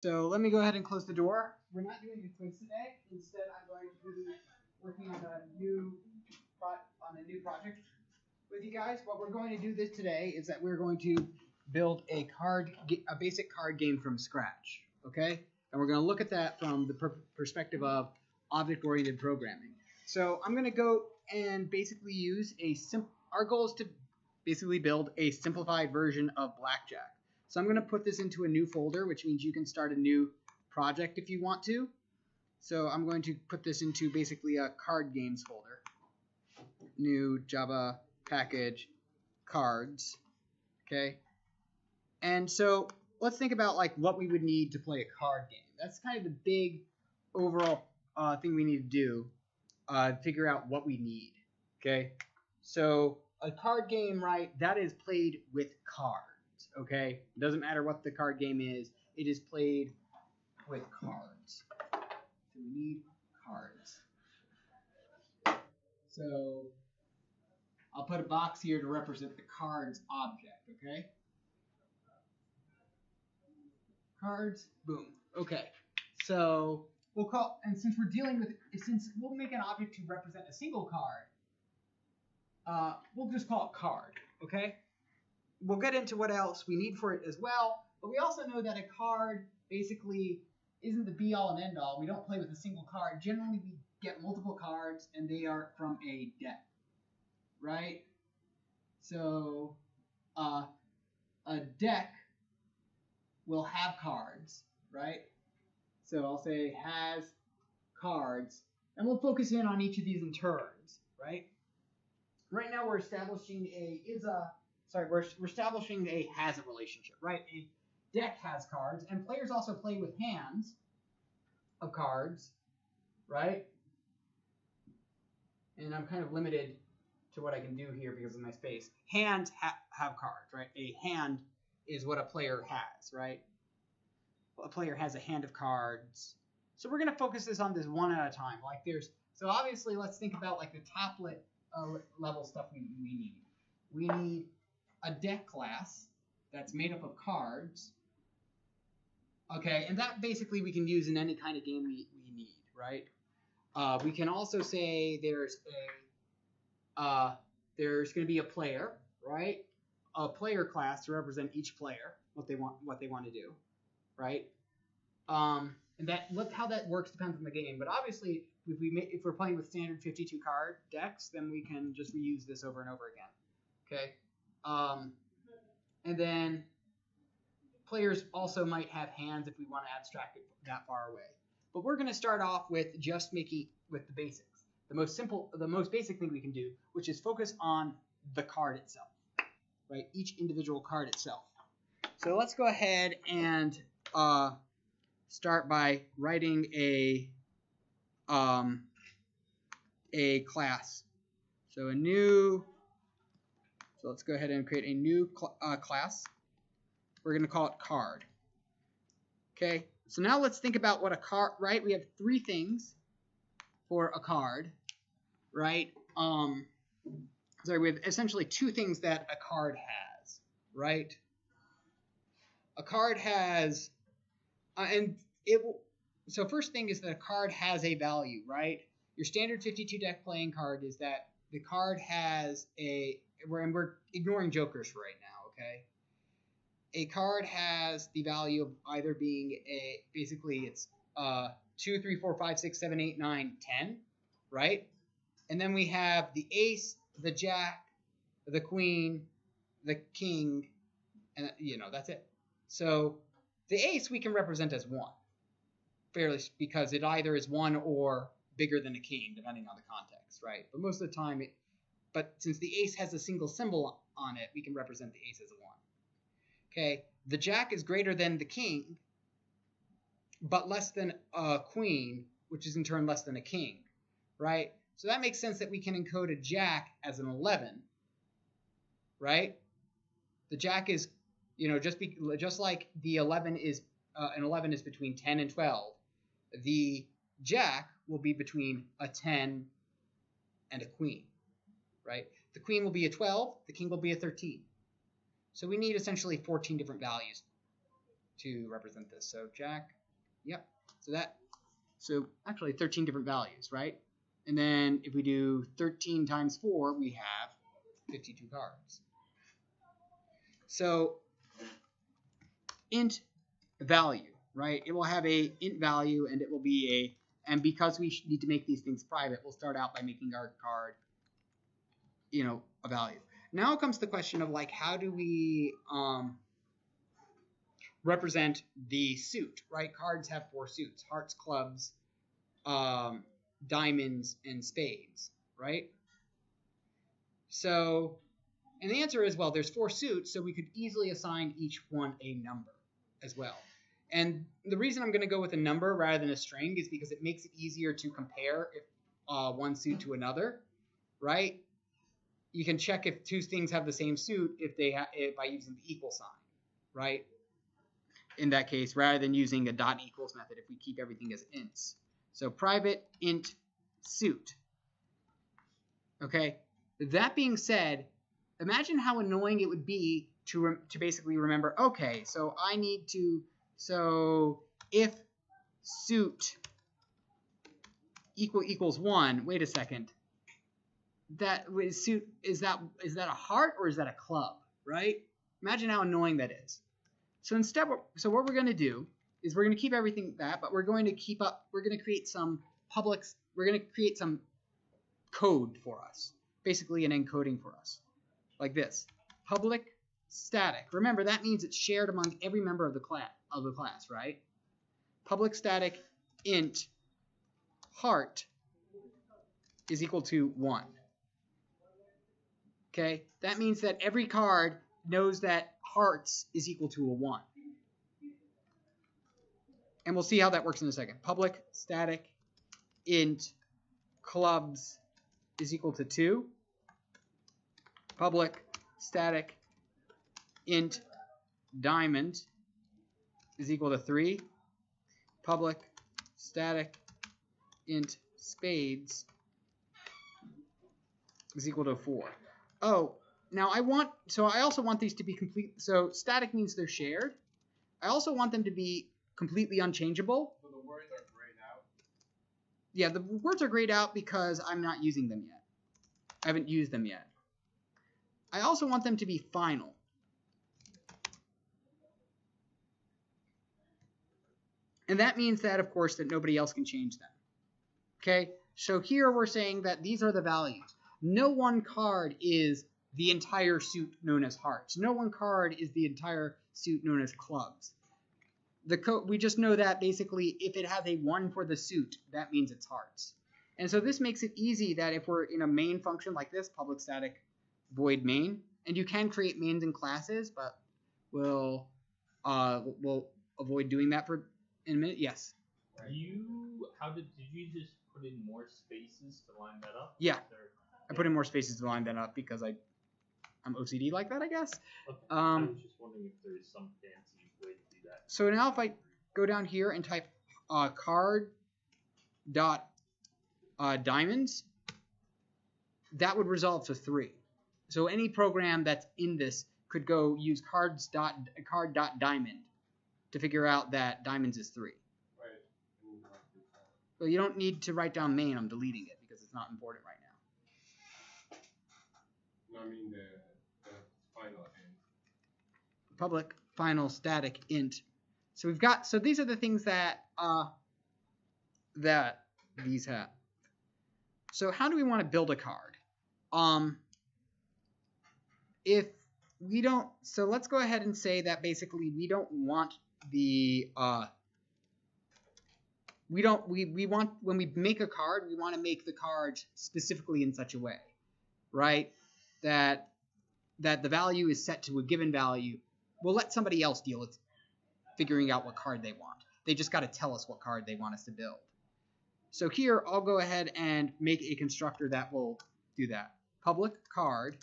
So let me go ahead and close the door. We're not doing a quiz today. Instead, I'm going to be working on a new project with you guys. What we're going to do this today is that we're going to build a basic card game from scratch. Okay, and we're going to look at that from the perspective of object-oriented programming. So I'm going to go and basically use Our goal is to basically build a simplified version of Blackjack. So I'm going to put this into a new folder, which means you can start a new project if you want to. So I'm going to put this into basically a card games folder. New Java package cards. Okay. And so let's think about like what we would need to play a card game. That's kind of the big overall thing we need to do. Figure out what we need. Okay. So a card game, right, that is played with cards. Okay, it doesn't matter what the card game is, it is played with cards. So we need cards. So I'll put a box here to represent the cards object, okay? Cards, boom. Okay, so since we'll make an object to represent a single card, we'll just call it card, okay? We'll get into what else we need for it as well, but we also know that a card basically isn't the be-all and end-all. We don't play with a single card. Generally, we get multiple cards, and they are from a deck, right? So a deck will have cards, right? So I'll say has cards, and we'll focus in on each of these in turns, right? Right now, we're establishing we're establishing a has a relationship, right? A deck has cards, and players also play with hands of cards, right? And I'm kind of limited to what I can do here because of my space. Hands have cards, right? A hand is what a player has, right? Well, a player has a hand of cards. So we're going to focus this on this one at a time. So obviously, let's think about like the top level stuff we need. We need a deck class that's made up of cards. Okay, and that basically we can use in any kind of game we need, right? We can also say there's going to be a player, right? A player class to represent each player, what they want to do, right? And how that works depends on the game. But obviously, if we're playing with standard 52 card decks, then we can just reuse this over and over again. Okay. And then players also might have hands if we want to abstract it that far away. But we're going to start off with just making with the basics. The most basic thing we can do, which is focus on the card itself, right? Each individual card itself. So let's go ahead and start by writing a class. So let's go ahead and create a new class. We're going to call it card. Okay, so now let's think about what a card, right? We have three things for a card, right? We have essentially two things that a card has, right? A card has, so first thing is that a card has a value, right? Your standard 52 deck playing card is that the card has we're ignoring jokers for right now, okay? A card has the value of either being it's 2, 3, 4, 5, 6, 7, 8, 9, 10, right? And then we have the ace, the jack, the queen, the king, and that's it. So the ace we can represent as 1, because it either is 1 or bigger than a king, depending on the context, right? But most of the time, but since the ace has a single symbol on it, we can represent the ace as a 1. Okay, the jack is greater than the king, but less than a queen, which is in turn less than a king, right? So that makes sense that we can encode a jack as an 11, right? The jack is, just like the 11 is, an 11 is between 10 and 12, the jack will be between a 10 and a queen, right? The queen will be a 12, the king will be a 13. So we need essentially 14 different values to represent this. So Jack, yep. So actually 13 different values, right? And then if we do 13 times 4, we have 52 cards. So int value, right? It will have a int value, and it will be and because we need to make these things private, we'll start out by making our card, a value. Now comes the question of like, how do we represent the suit, right? Cards have 4 suits: hearts, clubs, diamonds, and spades, right? So, and the answer is, well, there's 4 suits, so we could easily assign each one a number as well. And the reason I'm going to go with a number rather than a string is because it makes it easier to compare if one suit to another, right? You can check if 2 things have the same suit if they by using the equal sign, right? In that case, rather than using a dot equals method if we keep everything as ints. So private int suit. Okay. That being said, imagine how annoying it would be to basically remember. Okay, so I need to. So if suit equals 1. Wait a second. That suit is that a heart or is that a club? Right? Imagine how annoying that is. So instead, what we're going to do is we're going to keep everything but we're going to we're going to create some we're going to create some code for us, basically an encoding for us, like this: public static. Remember, that means it's shared among every member of the class, right? Public static int heart is equal to 1. Okay, that means that every card knows that hearts is equal to a 1. And we'll see how that works in a second. Public static int clubs is equal to 2. Public static int diamond is equal to 3. Public static int spades is equal to 4. Oh, now I also want these to be complete. So static means they're shared. I also want them to be completely unchangeable. So the words are grayed out? Yeah, the words are grayed out because I'm not using them yet. I haven't used them yet. I also want them to be final. And that means that, of course, that nobody else can change them. Okay? So here we're saying that these are the values. No one card is the entire suit known as hearts. No one card is the entire suit known as clubs. We just know that basically if it has a 1 for the suit, that means it's hearts. And so this makes it easy that if we're in a main function like this, public static void main, and you can create mains in classes, but we'll avoid doing that in a minute. Yes. Did you just put in more spaces to line that up? Yeah. I put in more spaces to line that up because I'm OCD like that, I guess. Okay. I was just wondering if there's some fancy way to do that. So now if I go down here and type card dot diamonds, that would resolve to 3. So any program that's in this could go use card dot diamond to figure out that diamonds is 3. Right. Well, you don't need to write down main. I'm deleting it because it's not important right now. No, I mean the final end. Public final static int. So these are the things that these have. So how do we want to build a card? If we don't, so let's go ahead and say that basically we don't want the we want, when we make a card, we want to make the card specifically in such a way, right? That the value is set to a given value. We'll let somebody else deal with figuring out what card they want. They just got to tell us what card they want us to build. So here, I'll go ahead and make a constructor that will do that. Public card.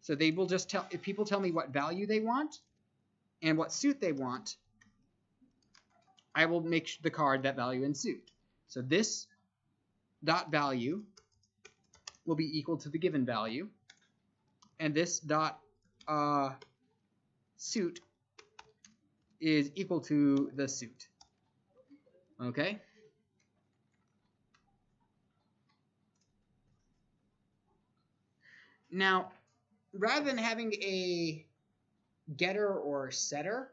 So they will just tell, if people tell me what value they want and what suit they want, I will make the card that value and suit. So this dot value will be equal to the given value, and this dot suit is equal to the suit. Okay? Now, rather than having a getter or setter,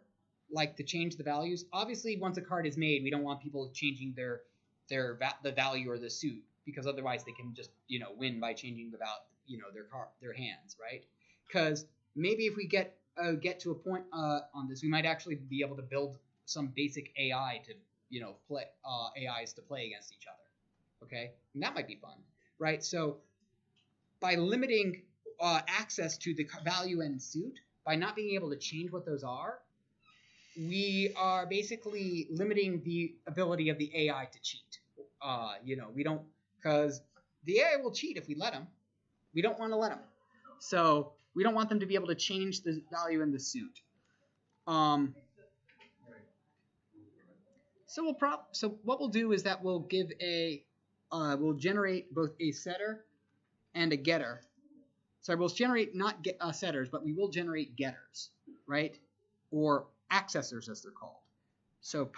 like to change the values, obviously once a card is made, we don't want people changing the value or the suit, because otherwise they can just, win by changing the their hands, right? Because maybe if we get to a point on this, we might actually be able to build some basic AI to play AIs to play against each other. Okay, and that might be fun, right? So by limiting access to the value and suit, by not being able to change what those are, we are basically limiting the ability of the AI to cheat. We don't, because the AI will cheat if we let them. We don't want to let them. So we don't want them to be able to change the value in the suit. So what we'll do is that we'll give we'll generate both a setter and a getter. Sorry, we'll generate not setters, but we will generate getters, right? Or accessors, as they're called. So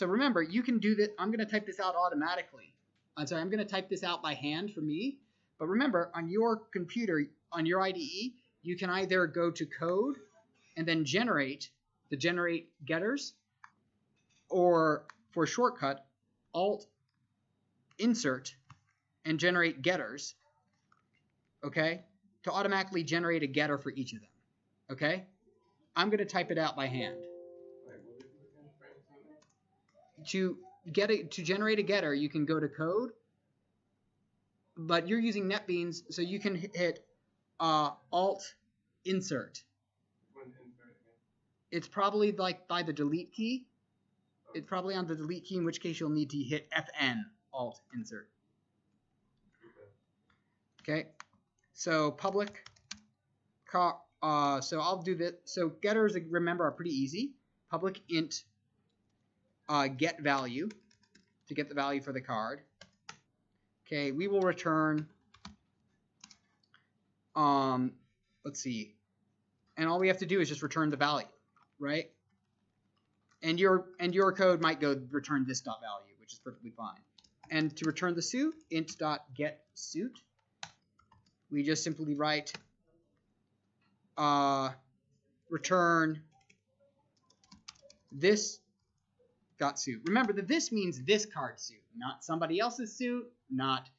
remember, you can do that. I'm going to type this out automatically. I'm going to type this out by hand for me. But remember, on your computer, on your IDE, you can either go to code and then generate getters, or for shortcut, Alt insert and generate getters. Okay? To automatically generate a getter for each of them. Okay? I'm going to type it out by hand. To generate a getter, you can go to code, but you're using NetBeans, so you can hit Alt insert. It's probably like by the delete key. It's probably on the delete key, in which case you'll need to hit FN, Alt insert. Okay. So public, so I'll do this. So getters, remember, are pretty easy. Public int get value to get the value for the card. Okay, we will return, let's see, and all we have to do is just return the value, right? And your code might go return this dot value, which is perfectly fine. And to return the suit, int dot get suit. We just simply write return this dot suit. Remember that this means this card suit, not somebody else's suit, not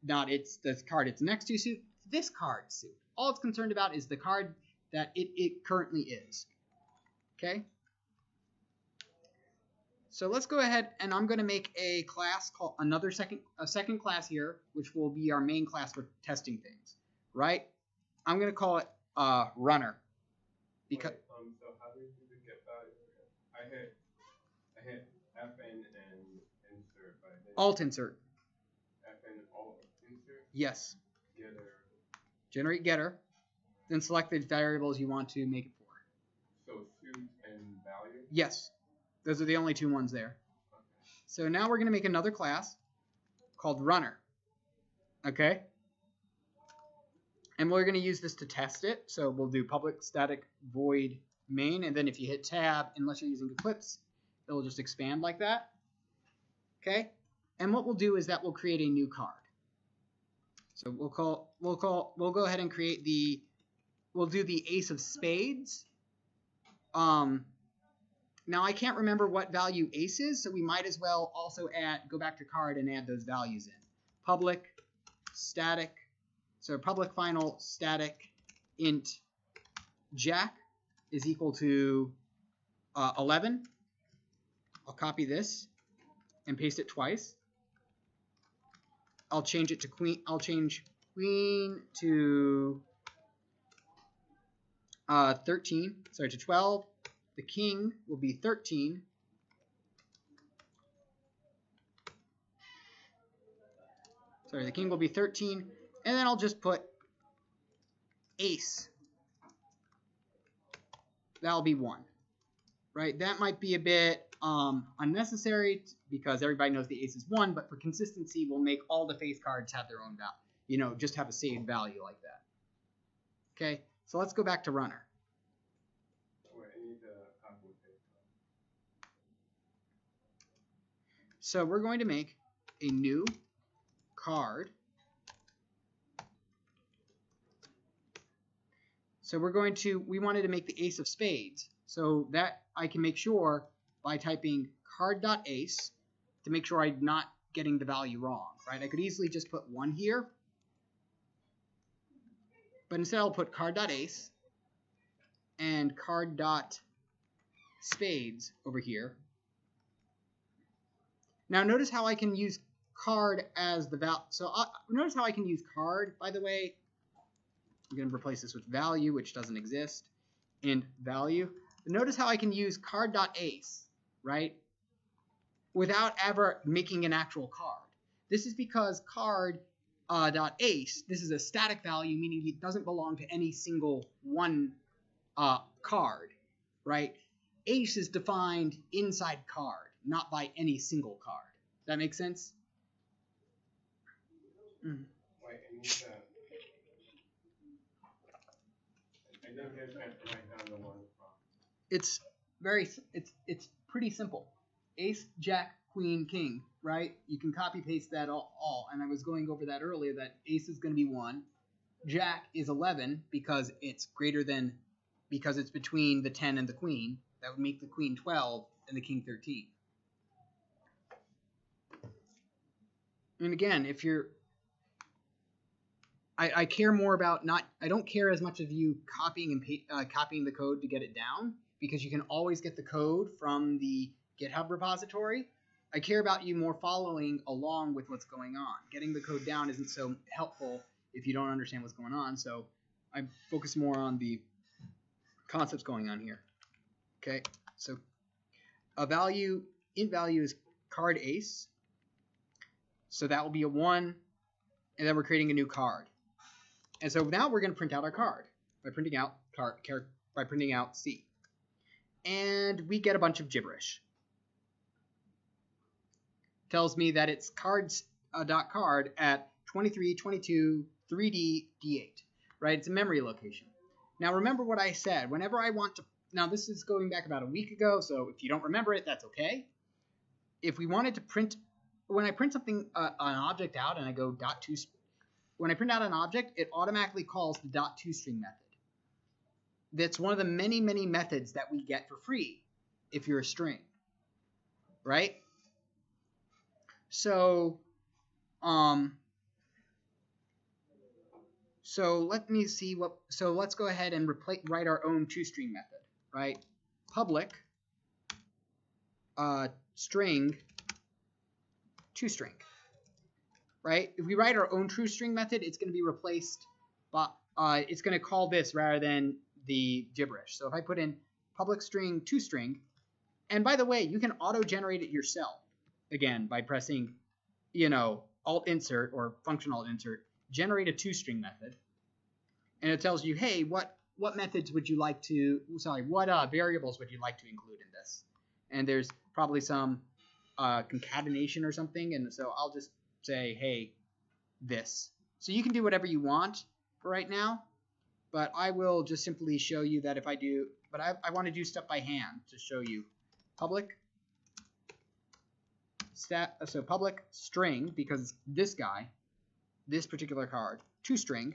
it's the card it's next to suit, this card suit. All it's concerned about is the card that it currently is. Okay? So let's go ahead, and I'm going to make a class called a second class here, which will be our main class for testing things, right? I'm going to call it runner. Because so how do you do the get value? I hit FN and insert, but Alt insert. FN Alt insert. Yes. Getter. Generate getter. Then select the variables you want to make it for. So suit and value. Yes. Those are the only two ones there. Okay. So now we're going to make another class called runner. Okay? And we're going to use this to test it. So we'll do public static void main, and then if you hit tab, unless you're using Eclipse, it'll just expand like that. Okay? And what we'll do is that we'll create a new card. So we'll go ahead and create we'll do the ace of spades. Now I can't remember what value ace is, so we might as well also go back to card and add those values in. Public static, so public final static int jack is equal to 11. I'll copy this and paste it twice. I'll change it to queen. I'll change queen to 13. Sorry, to 12. The king will be 13. Sorry, the king will be 13. And then I'll just put ace. That'll be 1. Right? That might be a bit unnecessary because everybody knows the ace is 1, but for consistency, we'll make all the face cards have their own value. Just have a saved value like that. Okay, so let's go back to runner. So we're going to make a new card. So we wanted to make the ace of spades. So that I can make sure by typing card.ace to make sure I'm not getting the value wrong, right? I could easily just put 1 here, but instead I'll put card.ace and card.spades over here. Now notice how I can use card as the value. So notice how I can use card, by the way. I'm going to replace this with value, which doesn't exist, and value. But notice how I can use card.ace, right, without ever making an actual card. This is because card.ace, this is a static value, meaning it doesn't belong to any single one card, right? Ace is defined inside card, not by any single card. That make sense? Mm. Wait, I didn't get to write down the one. It's pretty simple. Ace, Jack, Queen, King, right? You can copy paste that all. And I was going over that earlier, that ace is going to be 1. Jack is 11 because it's between the 10 and the queen. That would make the queen 12 and the king 13. And again, if you're I care more about I don't care as much of you copying the code to get it down, because you can always get the code from the GitHub repository. I care about you more following along with what's going on. Getting the code down isn't so helpful if you don't understand what's going on, so I focus more on the concepts going on here. Okay, so int value is card ace, so that will be a 1, and then we're creating a new card. And so now we're going to print out our card by printing out C. And we get a bunch of gibberish. Tells me that it's cards.card at 23, 22, 3D, D8, right? It's a memory location. Now remember what I said. Whenever I want to, now this is going back about a week ago, so if you don't remember it, that's okay. If we wanted to print, when I print something, an object out, and I go .to, when I print out an object, it automatically calls the .toString method. That's one of the many, many methods that we get for free if you're a string, right? So, let me see what. So let's go ahead and write our own toString method, right? Public string toString, right? If we write our own toString method, it's going to be replaced by it's going to call this rather than the gibberish. So if I put in public string toString, and by the way, you can auto-generate it yourself, again, by pressing, alt-insert or function alt-insert, generate a toString method, and it tells you, hey, what methods would you like to, what variables would you like to include in this? And there's probably some concatenation or something, and so I'll just say, hey, this. So you can do whatever you want for right now, but I will just simply show you that if I do, but I want to do stuff by hand to show you. Public public string, because this guy, this particular card, toString.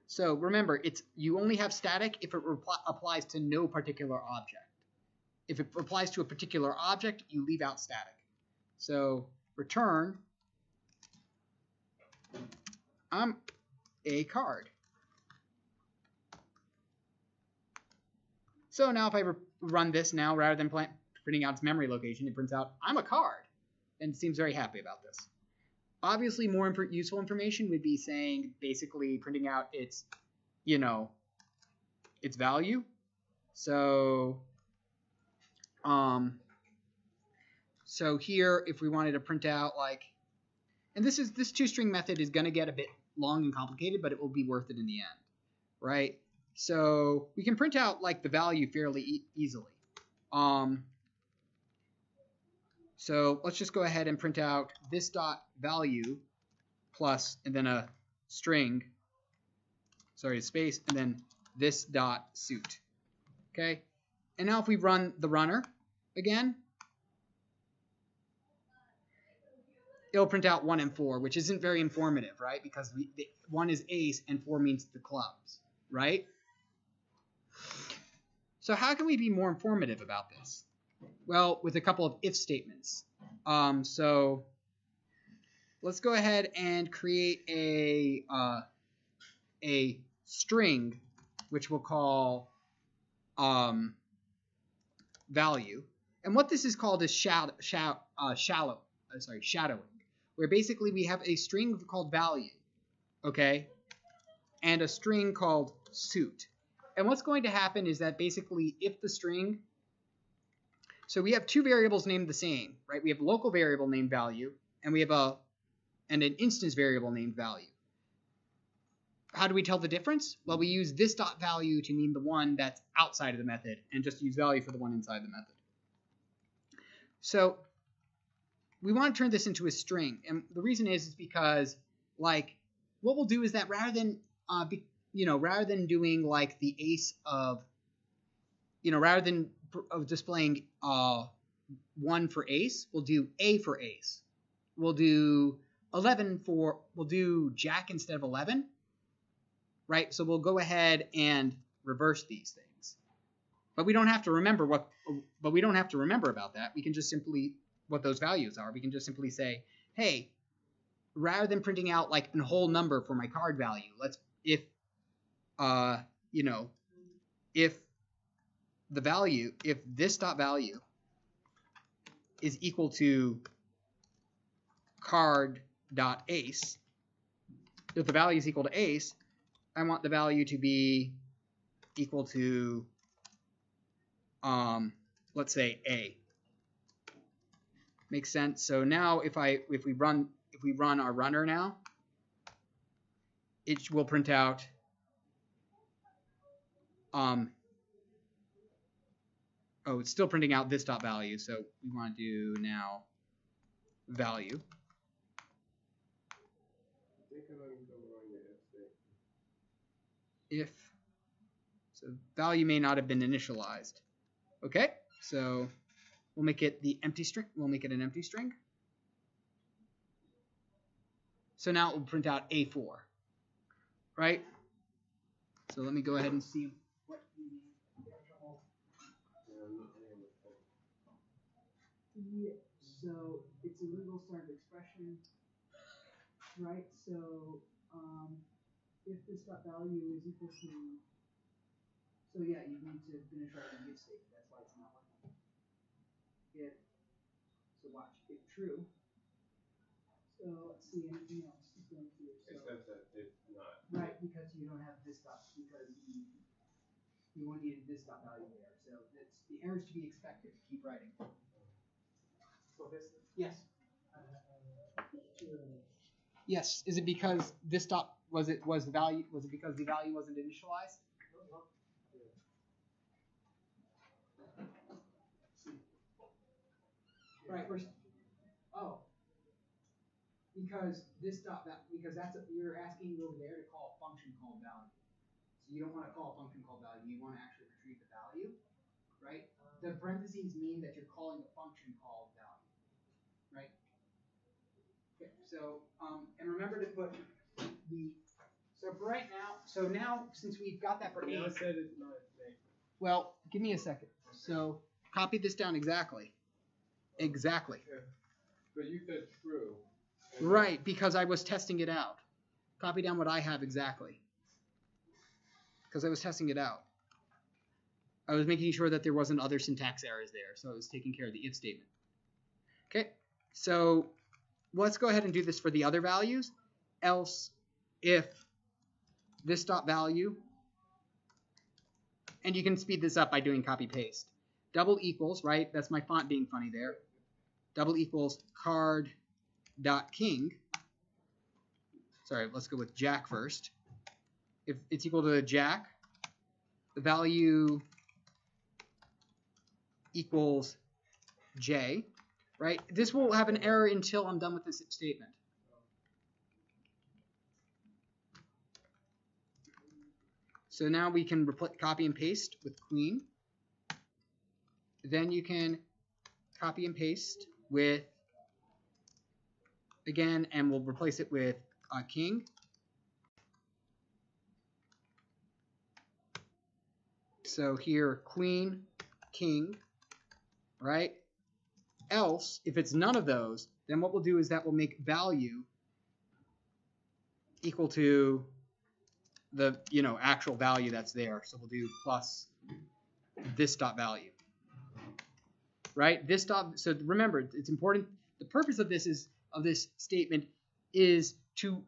So remember, you only have static if it applies to no particular object. If it applies to a particular object, you leave out static. So return a card. So now if I run this now, rather than printing out its memory location, it prints out, I'm a card, and it seems very happy about this. Obviously, more useful information would be saying, basically printing out its, its value. So, so here, if we wanted to print out and this toString method is going to get a bit long and complicated, but it will be worth it in the end, right? So we can print out the value fairly easily. So let's just go ahead and print out this dot value plus, and then a string, a space, and then this dot suit. Okay. And now if we run the runner again, it'll print out 1 and 4, which isn't very informative, right? Because 1 is ace and 4 means the clubs, right? So how can we be more informative about this? Well, with a couple of if statements. So let's go ahead and create a string, which we'll call value. And what this is called is shadowing, where basically we have a string called value, okay, and a string called suit. And what's going to happen is that basically if the string, so we have two variables named the same, right? We have a local variable named value, and we have an instance variable named value. How do we tell the difference? Well, we use this dot value to mean the one that's outside of the method, and just use value for the one inside the method. So we want to turn this into a string, and the reason is because, like, what we'll do is that rather than doing like the ace of, rather than displaying 1 for ace, we'll do A for ace. We'll do 11 for, we'll do jack instead of 11, right? So we'll go ahead and reverse these things. But we don't have to remember about that. We can just simply, what those values are, we can just simply say, hey, rather than printing out like a whole number for my card value, if this dot value is equal to card dot ace, if the value is equal to ace, I want the value to be equal to let's say A. Makes sense. So now if we run our runner now, it will print out it's still printing out this dot value, so we want to do now value. If so, value may not have been initialized. Okay, so we'll make it the empty string. We'll make it an empty string. So now it will print out A4, right? So let me go ahead and see what we need. Yeah, so it's a legal sort of expression, right? So if this dot value is equal to, so yeah, you need to finish writing the if statement. That's why it's not working. If, so watch, if true. So let's see, anything else is going through. So, except that it's not. Right, because you don't have this dot, because you won't need this dot value there. So that's the errors to be expected. Keep writing. Yes. Yes. Is it because this dot was it because the value wasn't initialized? Right. Because this dot because you're asking over there to call a function called value. So you don't want to call a function called value. You want to actually retrieve the value, right? The parentheses mean that you're calling a function called value, right? Okay. So and remember to put the for right now. So now since we've got that for A, I said it's not A. well, give me a second. So copy this down exactly. Exactly. Yeah. But you said true. Right, because I was testing it out. Copy down what I have exactly. Because I was testing it out. I was making sure that there wasn't other syntax errors there, so I was taking care of the if statement. Okay, so let's go ahead and do this for the other values. Else, if this dot value, and you can speed this up by doing copy paste. Double equals, right? That's my font being funny there. Double equals card dot king. Sorry, let's go with jack first. If it's equal to jack, the value equals j, right? This will have an error until I'm done with this statement. So now we can copy and paste with queen. then you can copy and paste with, again, and we'll replace it with king. So here, queen, king, right? Else, if it's none of those, then what we'll do is that we'll make value equal to the, actual value that's there. So we'll do plus this dot value, right? This dot, so remember, it's important. The purpose of this statement is to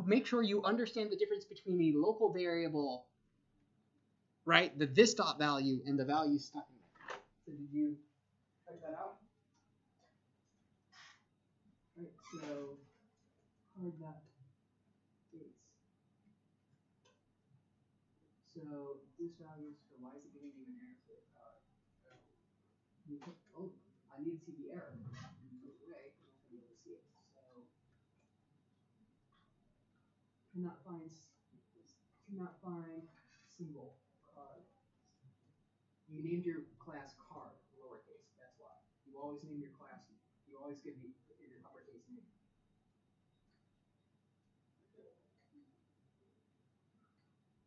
make sure you understand the difference between a local variable, right? The this dot value and the value stuck in there. So did you check that out? Right, so card dot base. So this value is for, why is it giving me an error for oh, I need to see the error. Way, I'm not going to be able to see it. So cannot find symbol card. You named your class card lowercase. That's why. You always name your class. You always give me your uppercase name.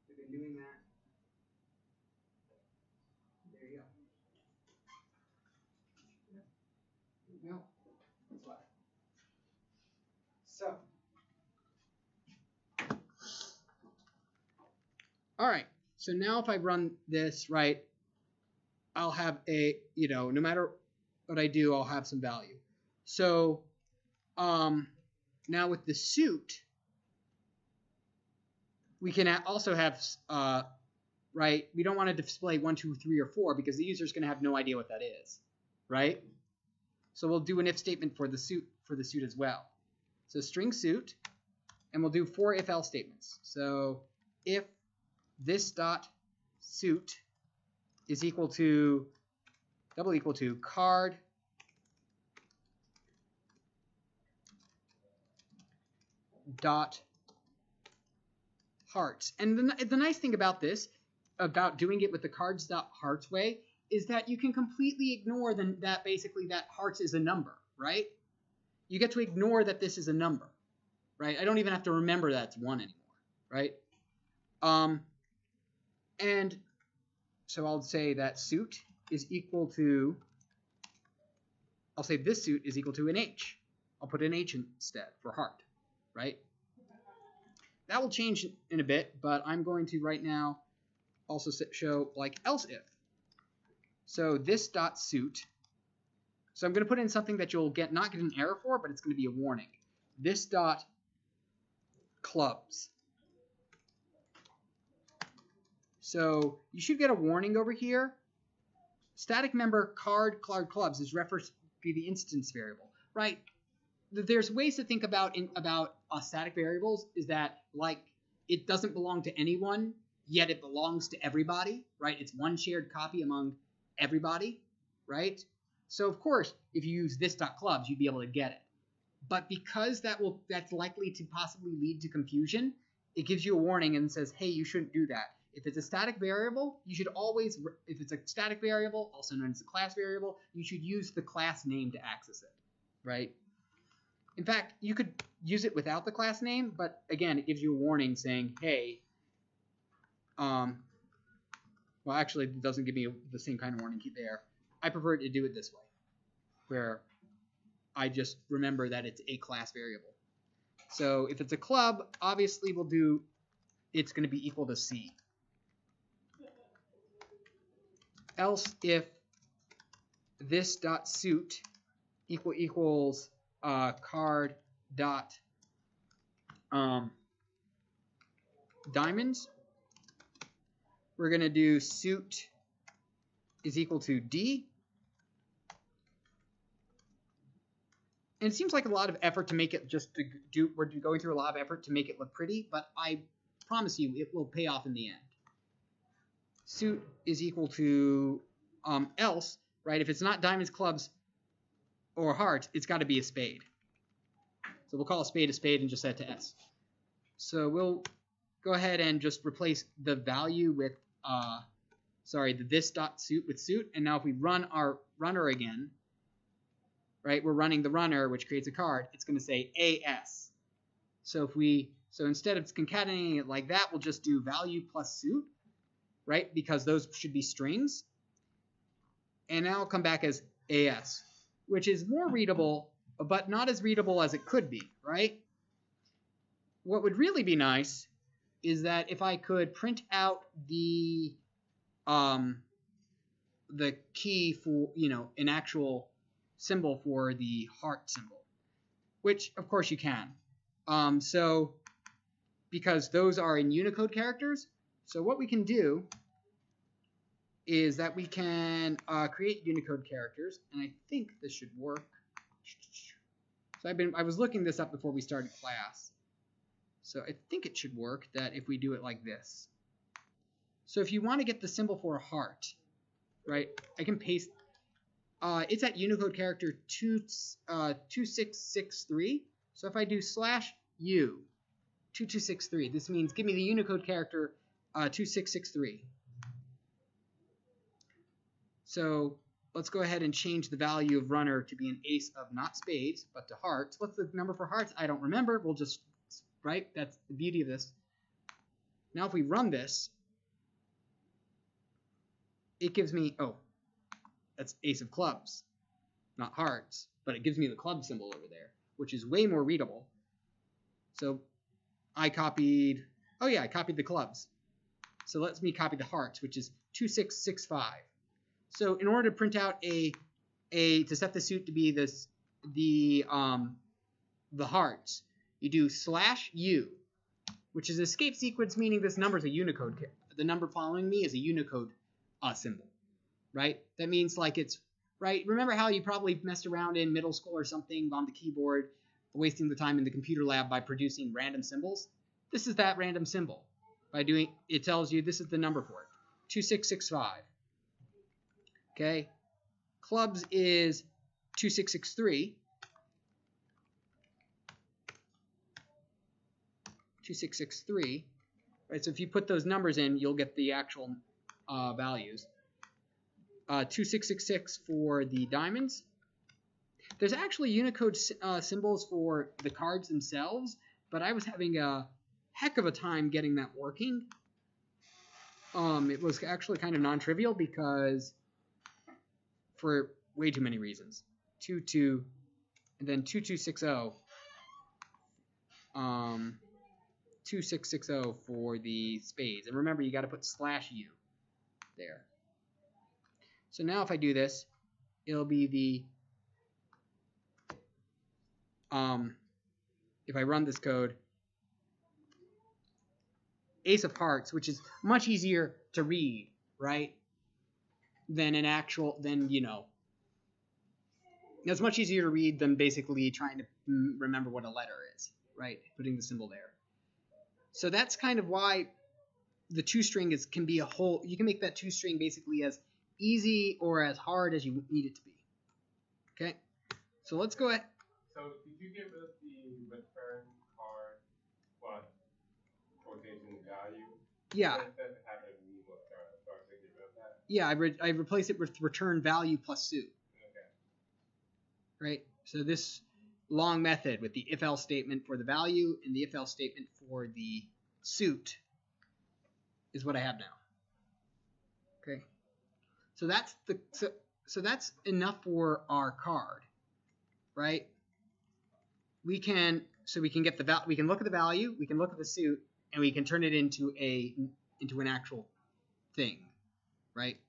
We've been doing that. There you go. There you go. That's why. So. All right. So now if I run this, right, I'll have a, no matter what I do, I'll have some value. So now with the suit, we can also have, right, we don't want to display 1, 2, 3, or 4 because the user is going to have no idea what that is, right? So we'll do an if statement for the suit as well. So string suit, and we'll do 4 if-else statements. So if this dot suit is equal to card dot hearts. And the nice thing about this, about doing it with the cards dot hearts way, is that you can completely ignore that basically that hearts is a number, right? You get to ignore that this is a number, right? I don't even have to remember that it's 1 anymore, right? And so I'll say that suit is equal to, I'll say this suit is equal to an H. I'll put an H instead for heart, right? That will change in a bit, but I'm going to right now also show like else if. So this dot suit. So I'm going to put in something that you'll not get an error for, but it's going to be a warning. This dot clubs. So you should get a warning over here. Static member card clubs is referenced to the instance variable, right? There's ways to think about static variables is that like it doesn't belong to anyone, yet it belongs to everybody, right? It's one shared copy among everybody, right? So of course, if you use this dot clubs, you'd be able to get it. But because that's likely to possibly lead to confusion, it gives you a warning and says, hey, you shouldn't do that. If it's a static variable, you should always, if it's a static variable, also known as a class variable, you should use the class name to access it, right? In fact, you could use it without the class name, but again, it gives you a warning saying, hey, well, actually, it doesn't give me the same kind of warning there. I prefer to do it this way, where I just remember that it's a class variable. So if it's a club, obviously we'll do, it's going to be equal to C. Else if this dot suit equals card dot diamonds, we're going to do suit is equal to D. And it seems like a lot of effort to make it we're going through a lot of effort to make it look pretty, but I promise you it will pay off in the end. Suit is equal to else, right? If it's not diamonds, clubs, or hearts, it's got to be a spade. So we'll call a spade and just set it to S. So we'll go ahead and just replace the value with sorry, the this dot suit with suit, and now if we run our runner again, right, we're running the runner, which creates a card, it's going to say AS. So instead of concatenating it like that, we'll just do value plus suit, right, because those should be strings. And now it'll come back as AS, which is more readable, but not as readable as it could be, right? What would really be nice is that if I could print out the key for, an actual symbol for the heart symbol, which of course you can. So because those are in Unicode characters, so what we can do is that we can create Unicode characters, and I think this should work. So I was looking this up before we started class. So I think it should work that if we do it like this. So if you want to get the symbol for a heart, right, I can paste, it's at Unicode character 2663. So if I do /U 2263, this means give me the Unicode character 2663. So let's go ahead and change the value of runner to be an ace of not spades, but to hearts. What's the number for hearts? I don't remember. We'll just, right? That's the beauty of this. Now if we run this, it gives me, oh, that's ace of clubs, not hearts, but it gives me the club symbol over there, which is way more readable. So I copied the clubs. So let me copy the hearts, which is 2665. So in order to print out to set the suit to be the hearts, you do /U, which is escape sequence, meaning this number is a Unicode. The number following me is a Unicode symbol, right? That means like it's, right? Remember how you probably messed around in middle school or something on the keyboard, wasting the time in the computer lab by producing random symbols? This is that random symbol. It tells you this is the number for it, 2665. Okay, clubs is 2663. 2663. Right, so if you put those numbers in, you'll get the actual values. 2666 for the diamonds. There's actually Unicode symbols for the cards themselves, but I was having a heck of a time getting that working. It was actually kind of non-trivial because for way too many reasons. 22 and then 2260. 2660 for the spades. And remember, you got to put /U there. So now if I do this, it'll be the if I run this code, ace of hearts, which is much easier to read, right? Than it's much easier to read than basically trying to remember what a letter is, right? Putting the symbol there. So that's kind of why the two-string can be a whole, you can make that two-string basically as easy or as hard as you need it to be. Okay? So let's go ahead. So did you get rid of the return card plus quotation value? Yeah. Yeah, I replaced it with return value plus suit. Okay. Right? So this long method with the if-else statement for the value and the if-else statement for the suit is what I have now. Okay. So that's so that's enough for our card, right? We can get we can look at the value, we can look at the suit, and we can turn it into an actual thing. Right?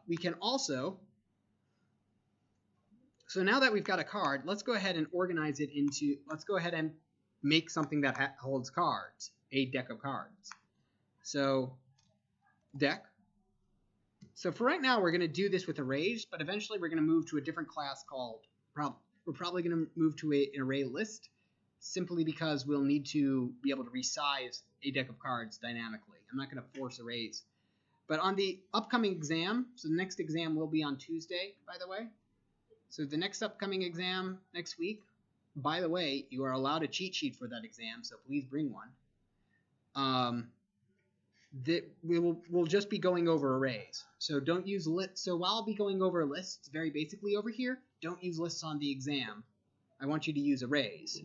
We can also, so now that we've got a card, let's go ahead and organize it into, let's go ahead and make something that holds cards, a deck of cards. So, deck. So for right now, we're going to do this with arrays, but eventually we're going to move to a different class called, we're probably going to move to an array list, simply because we'll need to be able to resize a deck of cards dynamically. I'm not going to force arrays. But on the upcoming exam, so the next exam will be on Tuesday, by the way. So the next upcoming exam next week, by the way, you are allowed a cheat sheet for that exam, so please bring one. we'll just be going over arrays. So don't use lists. So while I'll be going over lists very basically over here, don't use lists on the exam. I want you to use arrays.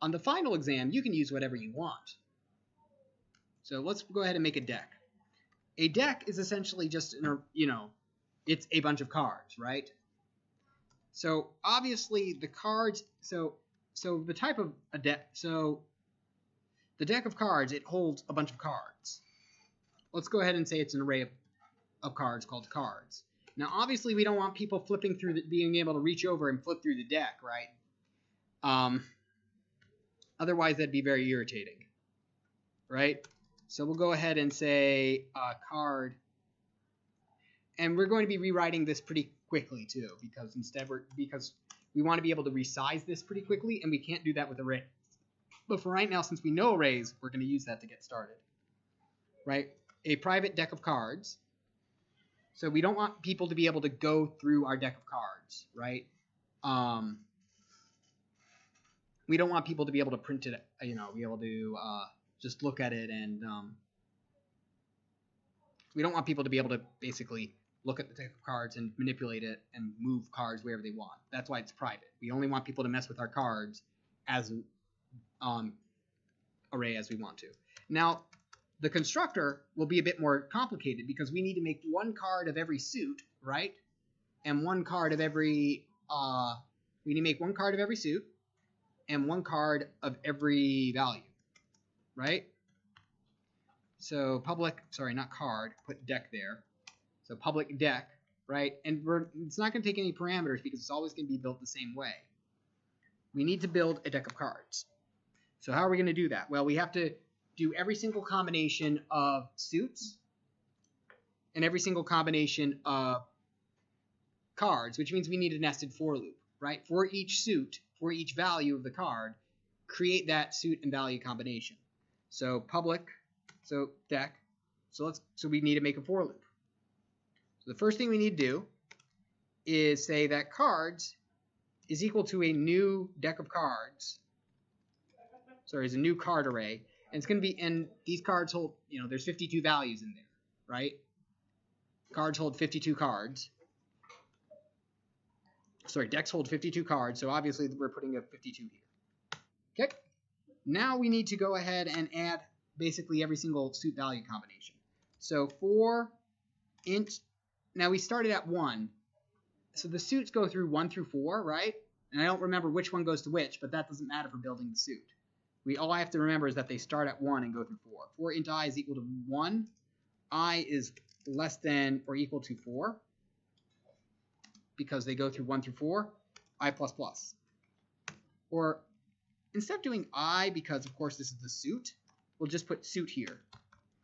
On the final exam, you can use whatever you want. So let's go ahead and make a deck. A deck is essentially just, it's a bunch of cards, right? So obviously the cards, so the type of a deck, so the deck of cards, it holds a bunch of cards. Let's go ahead and say it's an array of cards called cards. Now obviously we don't want people flipping through, being able to reach over and flip through the deck, right? Otherwise that'd be very irritating, right? So we'll go ahead and say card, and we're going to be rewriting this pretty quickly too, because because we want to be able to resize this pretty quickly, and we can't do that with arrays. But for right now, since we know arrays, we're going to use that to get started, right? A private deck of cards. So we don't want people to be able to go through our deck of cards, right? We don't want people to be able to print it, be able to just look at it, and we don't want people to be able to basically look at the deck of cards and manipulate it and move cards wherever they want. That's why it's private. We only want people to mess with our cards as array as we want to. Now, the constructor will be a bit more complicated because we need to make one card of every suit, right? And one card of every, we need to make one card of every suit and one card of every value, right? So public, sorry, not card, put deck there. So public deck, right? And it's not going to take any parameters because it's always going to be built the same way. We need to build a deck of cards. So how are we going to do that? Well, we have to do every single combination of suits and every single combination of cards, which means we need a nested for loop, right? For each suit, for each value of the card, create that suit and value combination. So public, so deck, so we need to make a for loop. So the first thing we need to do is say that cards is equal to a new deck of cards. Sorry, is a new card array, and it's going to be, and these cards hold, there's 52 values in there, right? Cards hold 52 cards. Sorry, decks hold 52 cards, so obviously we're putting a 52 here. Okay, now we need to go ahead and add basically every single suit value combination. So for int, now we started at 1, so the suits go through 1 through 4, right? And I don't remember which one goes to which, but that doesn't matter for building the suit. All I have to remember is that they start at 1 and go through 4. For int I is equal to 1, I is less than or equal to 4, because they go through 1 through 4, I++. Or instead of doing I, because of course this is the suit, we'll just put suit here.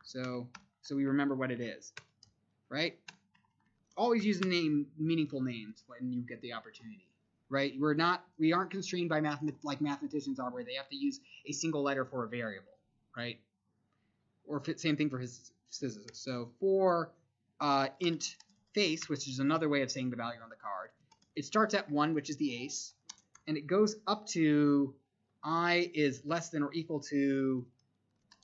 So we remember what it is, right? Always use meaningful names when you get the opportunity. Right? We aren't constrained by like mathematicians are, where they have to use a single letter for a variable, right? Or same thing for his physicists. So for int face, which is another way of saying the value on the card, it starts at 1, which is the ace, and it goes up to I is less than or equal to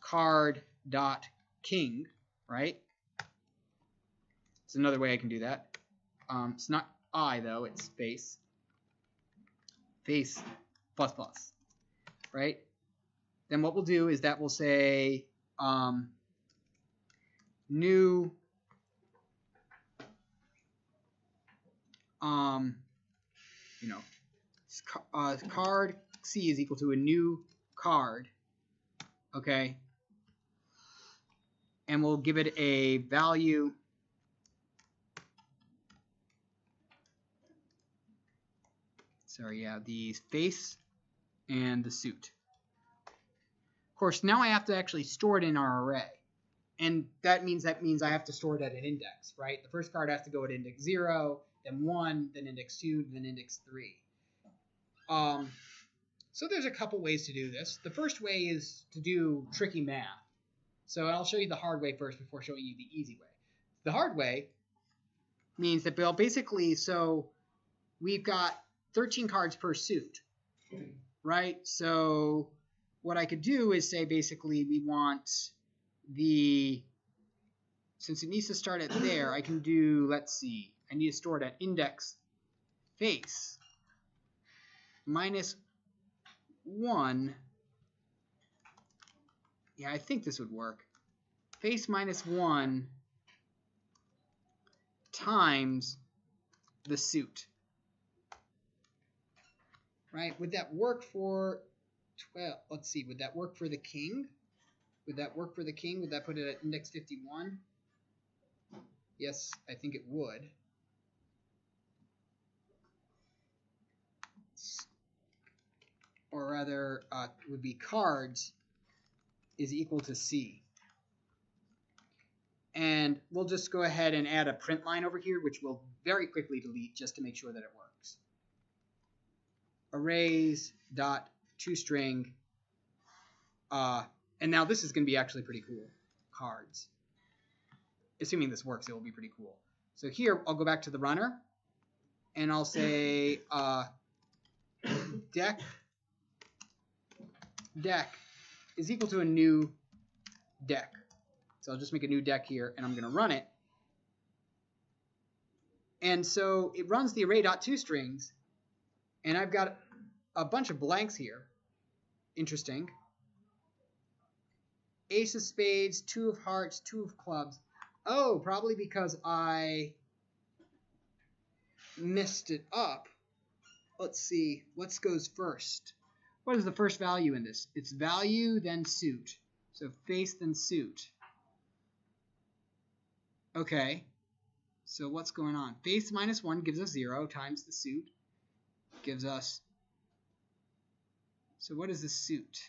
card dot king, right? It's another way I can do that. It's not I though; it's face. Face plus plus, right? Then what we'll do is that we'll say new card C is equal to a new card, okay? And we'll give it a value the face and the suit. Of course, now I have to actually store it in our array. And that means I have to store it at an index, right? The first card has to go at index 0, then 1, then index 2, then index 3. So there's a couple ways to do this. The first way is to do tricky math. So I'll show you the hard way first before showing you the easy way. The hard way means that, well, basically, so we've got 13 cards per suit, right? So what I could do is say basically we want since it needs to start at there, I can do, let's see, I need to store it at index face minus 1. Yeah, I think this would work. Face minus 1 times the suit. Right? Would that work for 12? Let's see. Would that work for the king? Would that work for the king? Would that put it at index 51? Yes, I think it would. Or rather, it would be cards is equal to C. And we'll just go ahead and add a print line over here, which we'll very quickly delete just to make sure that it works. Arrays dot toString. And now this is going to be actually pretty cool. Cards. Assuming this works, it will be pretty cool. So here, I'll go back to the runner, and I'll say deck is equal to a new deck. So I'll just make a new deck here, and I'm going to run it. And so it runs the array.toStrings, and I've got a bunch of blanks here. Interesting. Ace of spades, 2 of hearts, 2 of clubs. Oh, probably because I messed it up. Let's see. What goes first? What is the first value in this? It's value, then suit. So face, then suit. Okay. So what's going on? Face minus 1 gives us 0 times the suit. Gives us... So what is the suit?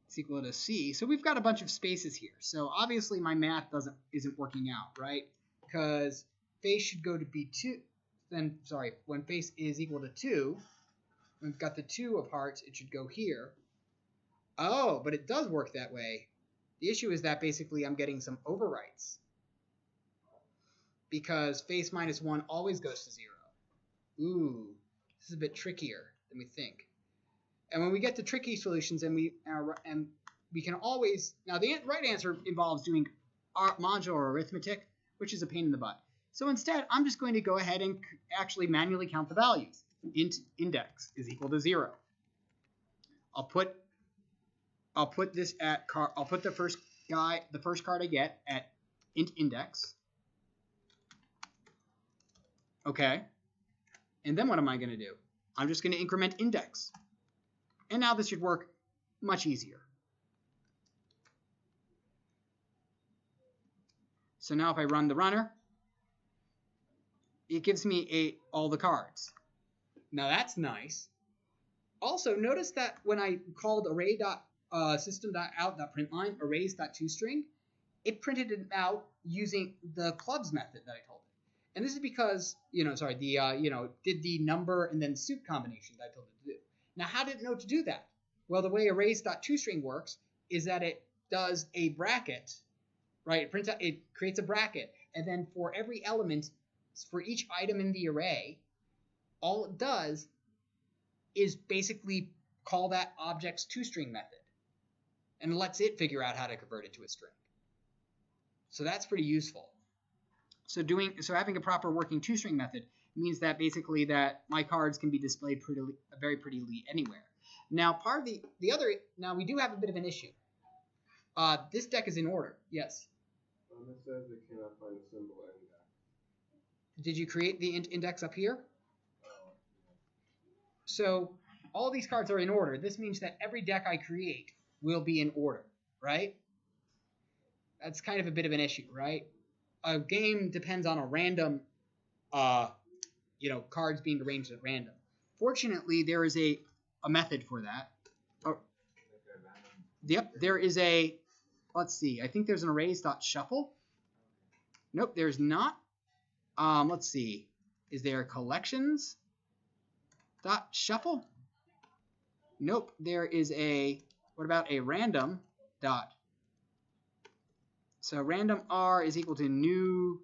It's equal to C. So we've got a bunch of spaces here. So obviously my math isn't working out, right? Because face should go to B2. Then, sorry, when face is equal to 2, we've got the 2 of hearts, it should go here. Oh, but it does work that way. The issue is that basically I'm getting some overwrites. Because face minus 1 always goes to 0. Ooh, this is a bit trickier than we think. And when we get to tricky solutions, and we can always... Now, the right answer involves doing modular arithmetic, which is a pain in the butt. So instead, I'm just going to go ahead and actually manually count the values. Int index is equal to 0. I'll put this at I'll put the first card I get at int index. Okay. And then what am I going to do? I'm just going to increment index. And now this should work much easier. So now if I run the runner, it gives me all the cards. Now that's nice. Also, notice that when I called array.system.out.println arrays.toString, it printed it out using the clubs method that I told it. And this is because, did the number and then suit combination that I told it to do. Now, how did it know to do that? Well, the way arrays.toString works is that it does a bracket, right? It creates a bracket, and then for every element, for each item in the array, all it does is basically call that object's toString method and lets it figure out how to convert it to a string. So that's pretty useful. So having a proper working toString method means that basically that my cards can be displayed very prettily anywhere. Now, now we do have a bit of an issue. This deck is in order. Yes. It says it cannot find a symbol index. Did you create the index up here? So all these cards are in order. This means that every deck I create will be in order, right? That's kind of a bit of an issue, right? A game depends on a random, cards being arranged at random. Fortunately, there is a method for that. Oh, yep, there is a, let's see, I think there's an arrays.shuffle. Nope, there's not. Let's see, is there collections.shuffle? Nope, there is what about a random dot? So random R is equal to new,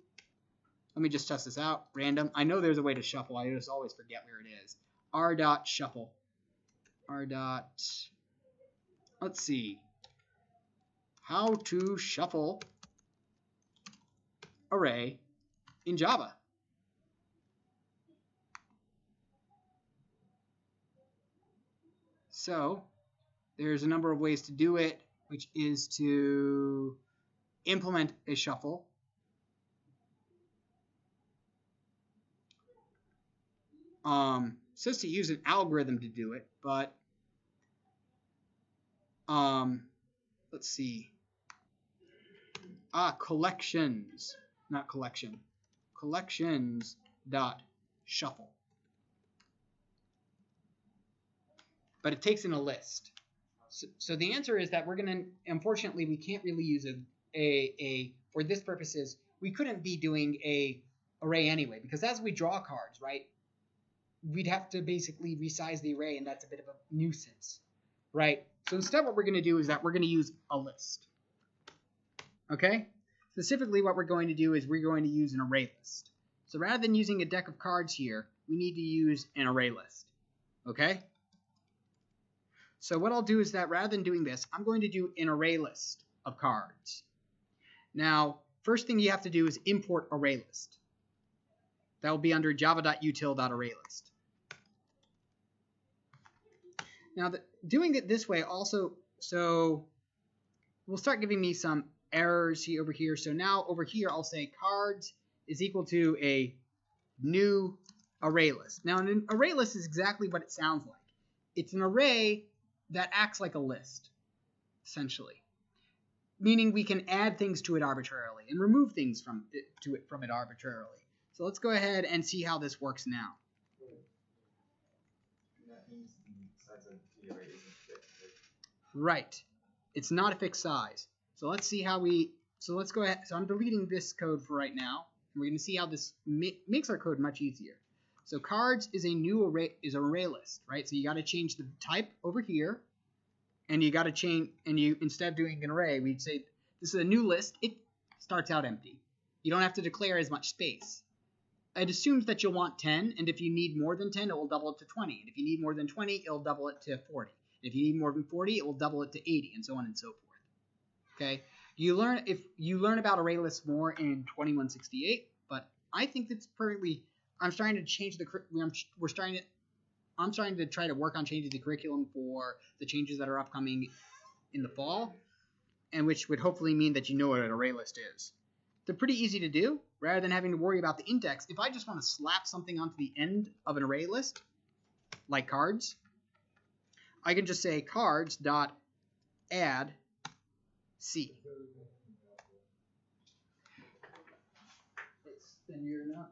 let me just test this out, random. I know there's a way to shuffle, I just always forget where it is. R dot shuffle. R dot, let's see, how to shuffle array in Java. So there's a number of ways to do it, which is to implement a shuffle. Says to use an algorithm to do it, but let's see. Collections, not collection. Collections dot shuffle. But it takes in a list. So the answer is that we're going to, unfortunately, we can't really use a for this purposes, we couldn't be doing a array anyway, because as we draw cards, right, we'd have to basically resize the array, and that's a bit of a nuisance, right? So instead what we're going to do is that we're going to use a list. Okay? Specifically what we're going to do is we're going to use an array list. So rather than using a deck of cards here, we need to use an array list. Okay? So what I'll do is that rather than doing this, I'm going to do an array list of cards. Now, first thing you have to do is import array list. That will be under java.util.arraylist. Now, doing it this way also, so will start giving me some errors here over here. So now over here, I'll say cards is equal to a new array list. Now, an array list is exactly what it sounds like. It's an array that acts like a list, essentially. Meaning we can add things to it arbitrarily and remove things from it arbitrarily. So let's go ahead and see how this works now. That means the size of the array isn't fixed. Right. It's not a fixed size. So let's see how we, so let's go ahead. So I'm deleting this code for right now. And we're going to see how this makes our code much easier. So cards is a new array, is an array list, right? So you got to change the type over here. And you got to change, and you, instead of doing an array, we'd say this is a new list. It starts out empty. You don't have to declare as much space. It assumes that you'll want 10, and if you need more than 10, it will double it to 20. And if you need more than 20, it'll double it to 40. And if you need more than 40, it will double it to 80, and so on and so forth. Okay? If you learn about array lists more in 2168, but I think that's perfectly. I'm trying to change the. I'm trying to try to work on changing the curriculum for the changes that are upcoming in the fall, and which would hopefully mean that you know what an array list is. They're pretty easy to do. Rather than having to worry about the index, if I just want to slap something onto the end of an array list, like cards, I can just say cards dot add C. Then you're not.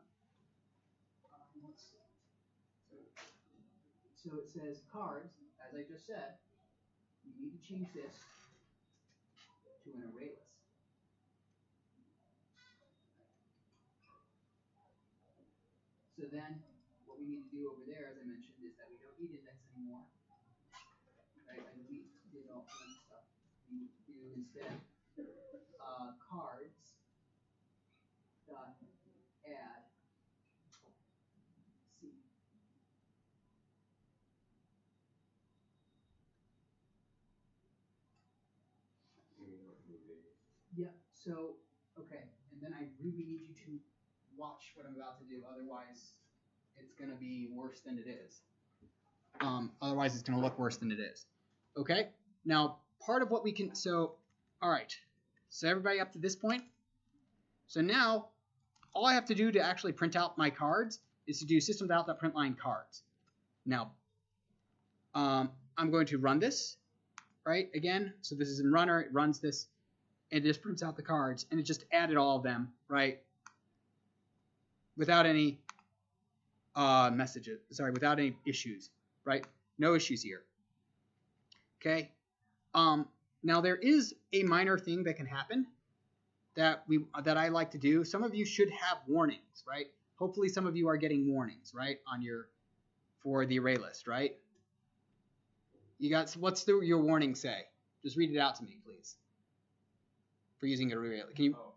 So it says cards, as I just said, you need to change this to an array list. So then what we need to do over there, as I mentioned, is that we don't need index anymore. Right? I did all that stuff. We do instead cards dot add C. Yeah, so, okay, and then I really need you to watch what I'm about to do, otherwise it's going to be worse than it is. Otherwise it's going to look worse than it is. Okay, now part of what we can, so, alright, so everybody up to this point? So now, all I have to do to actually print out my cards is to do system.out.println cards. Now, I'm going to run this, right, again, so this is in runner, it runs this, and it just prints out the cards, and it just added all of them, right, without any without any issues, right? No issues here. Okay. Now there is a minor thing that can happen that I like to do. Some of you should have warnings, right? Hopefully some of you are getting warnings, right, on for the array list, right? You got, what's your warning say? Just read it out to me, please. For using an array list. Can you? Oh,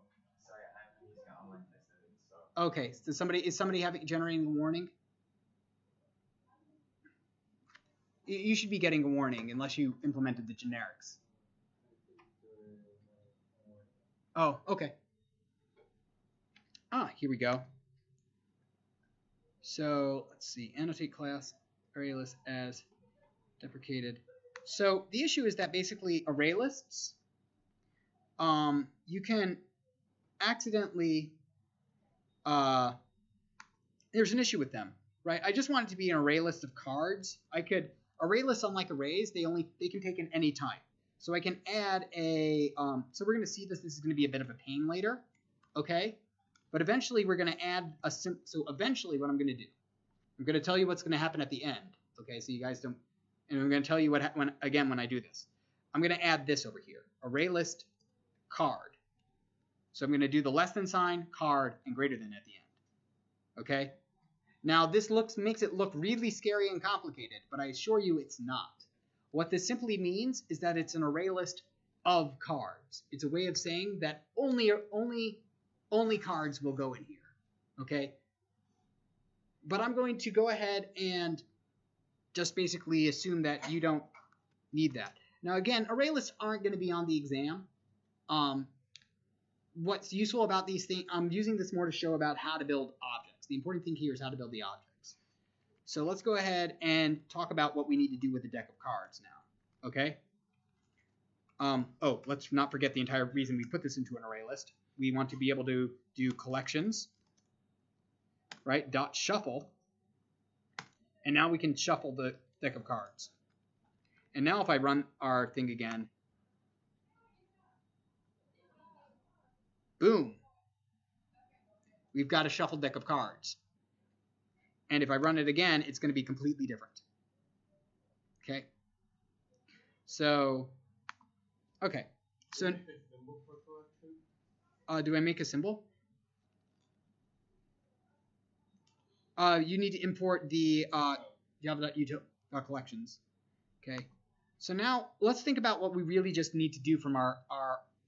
sorry, I'm using an online test editing, so. Okay. So is somebody generating a warning? You should be getting a warning unless you implemented the generics. Oh, okay. Here we go. So let's see. Annotate class array list as deprecated. So the issue is that basically array lists, you can accidentally, there's an issue with them, right? I just want it to be an array list of cards. Array lists, unlike arrays, they can take in any type. So I can add a, so we're going to see this is going to be a bit of a pain later, okay? But eventually we're going to add so eventually what I'm going to do, I'm going to tell you what's going to happen at the end, okay? So you guys don't, and I'm going to tell you when I do this. I'm going to add this over here, array list card. So I'm going to do the less than sign, card, and greater than at the end, okay? Now this makes it look really scary and complicated, but I assure you it's not. What this simply means is that it's an array list of cards. It's a way of saying that only cards will go in here, okay? But I'm going to go ahead and just basically assume that you don't need that. Now again, array lists aren't going to be on the exam. What's useful about these things, I'm using this more to show about how to build objects. The important thing here is how to build the objects. So let's go ahead and talk about what we need to do with the deck of cards now, okay? Oh, let's not forget the entire reason we put this into an array list. We want to be able to do collections, right? Dot shuffle, and now we can shuffle the deck of cards. And now if I run our thing again, boom, we've got a shuffled deck of cards. And if I run it again, it's going to be completely different. Okay. So, okay. So, do I make a symbol? You need to import the java.util.collections. Okay. So now let's think about what we really just need to do from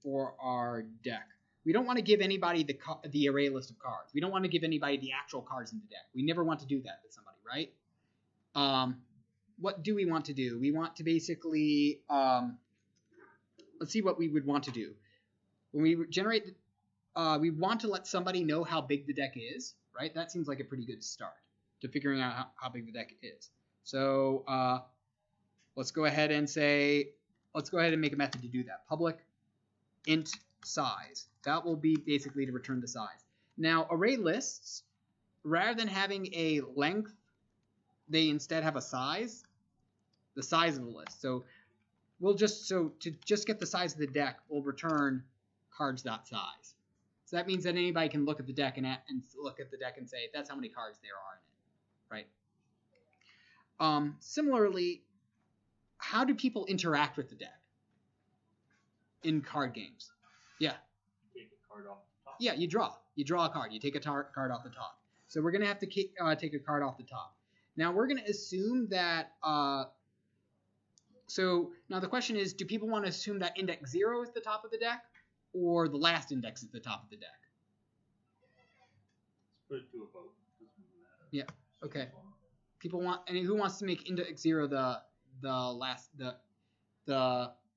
for our deck. We don't want to give anybody the array list of cards. We don't want to give anybody the actual cards in the deck. We never want to do that with somebody, right? What do we want to do? We want to basically, let's see what we would want to do. When we generate, we want to let somebody know how big the deck is, right? That seems like a pretty good start to figuring out how big the deck is. So let's go ahead and make a method to do that. Public int size. That will be basically to return the size. Now, array lists, rather than having a length, they instead have a size, the size of the list. So we'll to get the size of the deck, we'll return cards.size. So that means that anybody can look at the deck and look at the deck and say, that's how many cards there are in it, right? Similarly, how do people interact with the deck in card games? Yeah. Take a card off the top. Yeah, you draw a card. You take a card off the top. So we're going to have to take a card off the top. Now we're going to assume that, so now the question is, do people want to assume that index 0 is the top of the deck or the last index is the top of the deck? Let's put it to a vote. Doesn't matter. Yeah, okay. People want, and who wants to make index 0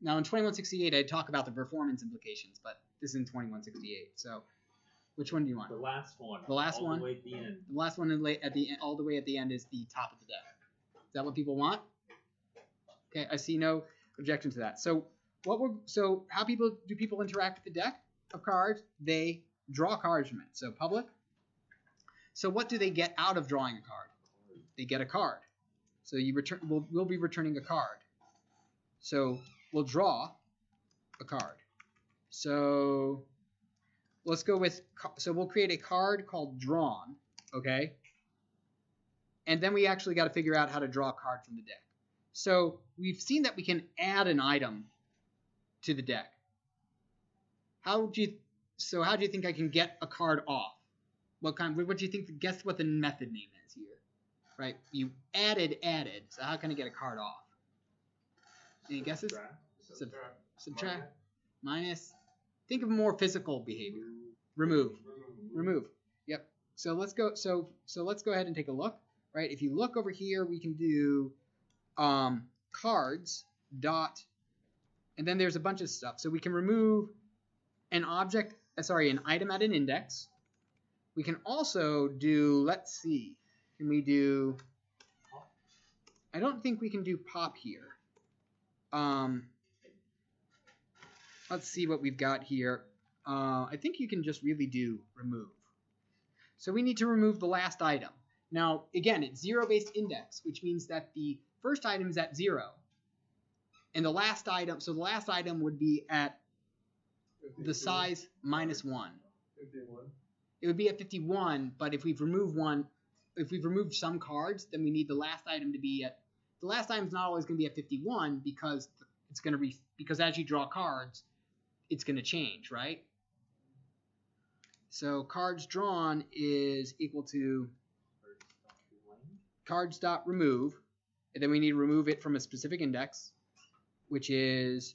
now in 2168 I talk about the performance implications, but this is in 2168. So which one do you want? The last one. The last one? All the way at the end. The last one all the way at the end is the top of the deck. Is that what people want? Okay, I see no objection to that. So how do people interact with the deck of cards? They draw cards from it. So public. So what do they get out of drawing a card? They get a card. So we'll be returning a card. So we'll draw a card. So let's go with, so we'll create a card called drawn, okay? And then we actually got to figure out how to draw a card from the deck. So we've seen that we can add an item to the deck. How do you think I can get a card off? What do you think, guess what the method name is here, right? You added, so how can I get a card off? Any guesses? Subtract. Minus. Think of more physical behavior. Remove. Yep. So let's go. So let's go ahead and take a look. Right. If you look over here, we can do cards dot, and then there's a bunch of stuff. So we can remove an item at an index. We can also do, let's see, can we do, I don't think we can do pop here. Let's see what we've got here. I think you can just really do remove. So we need to remove the last item. Now, again, it's zero-based index, which means that the first item is at 0. And the last item, so the last item would be at the size minus 1. 51. It would be at 51, but if we've removed some cards, then we need the last item to be at, the last item's not always going to be at 51 because it's going to because as you draw cards, it's going to change, right? So cards drawn is equal to cards.remove, and then we need to remove it from a specific index, which is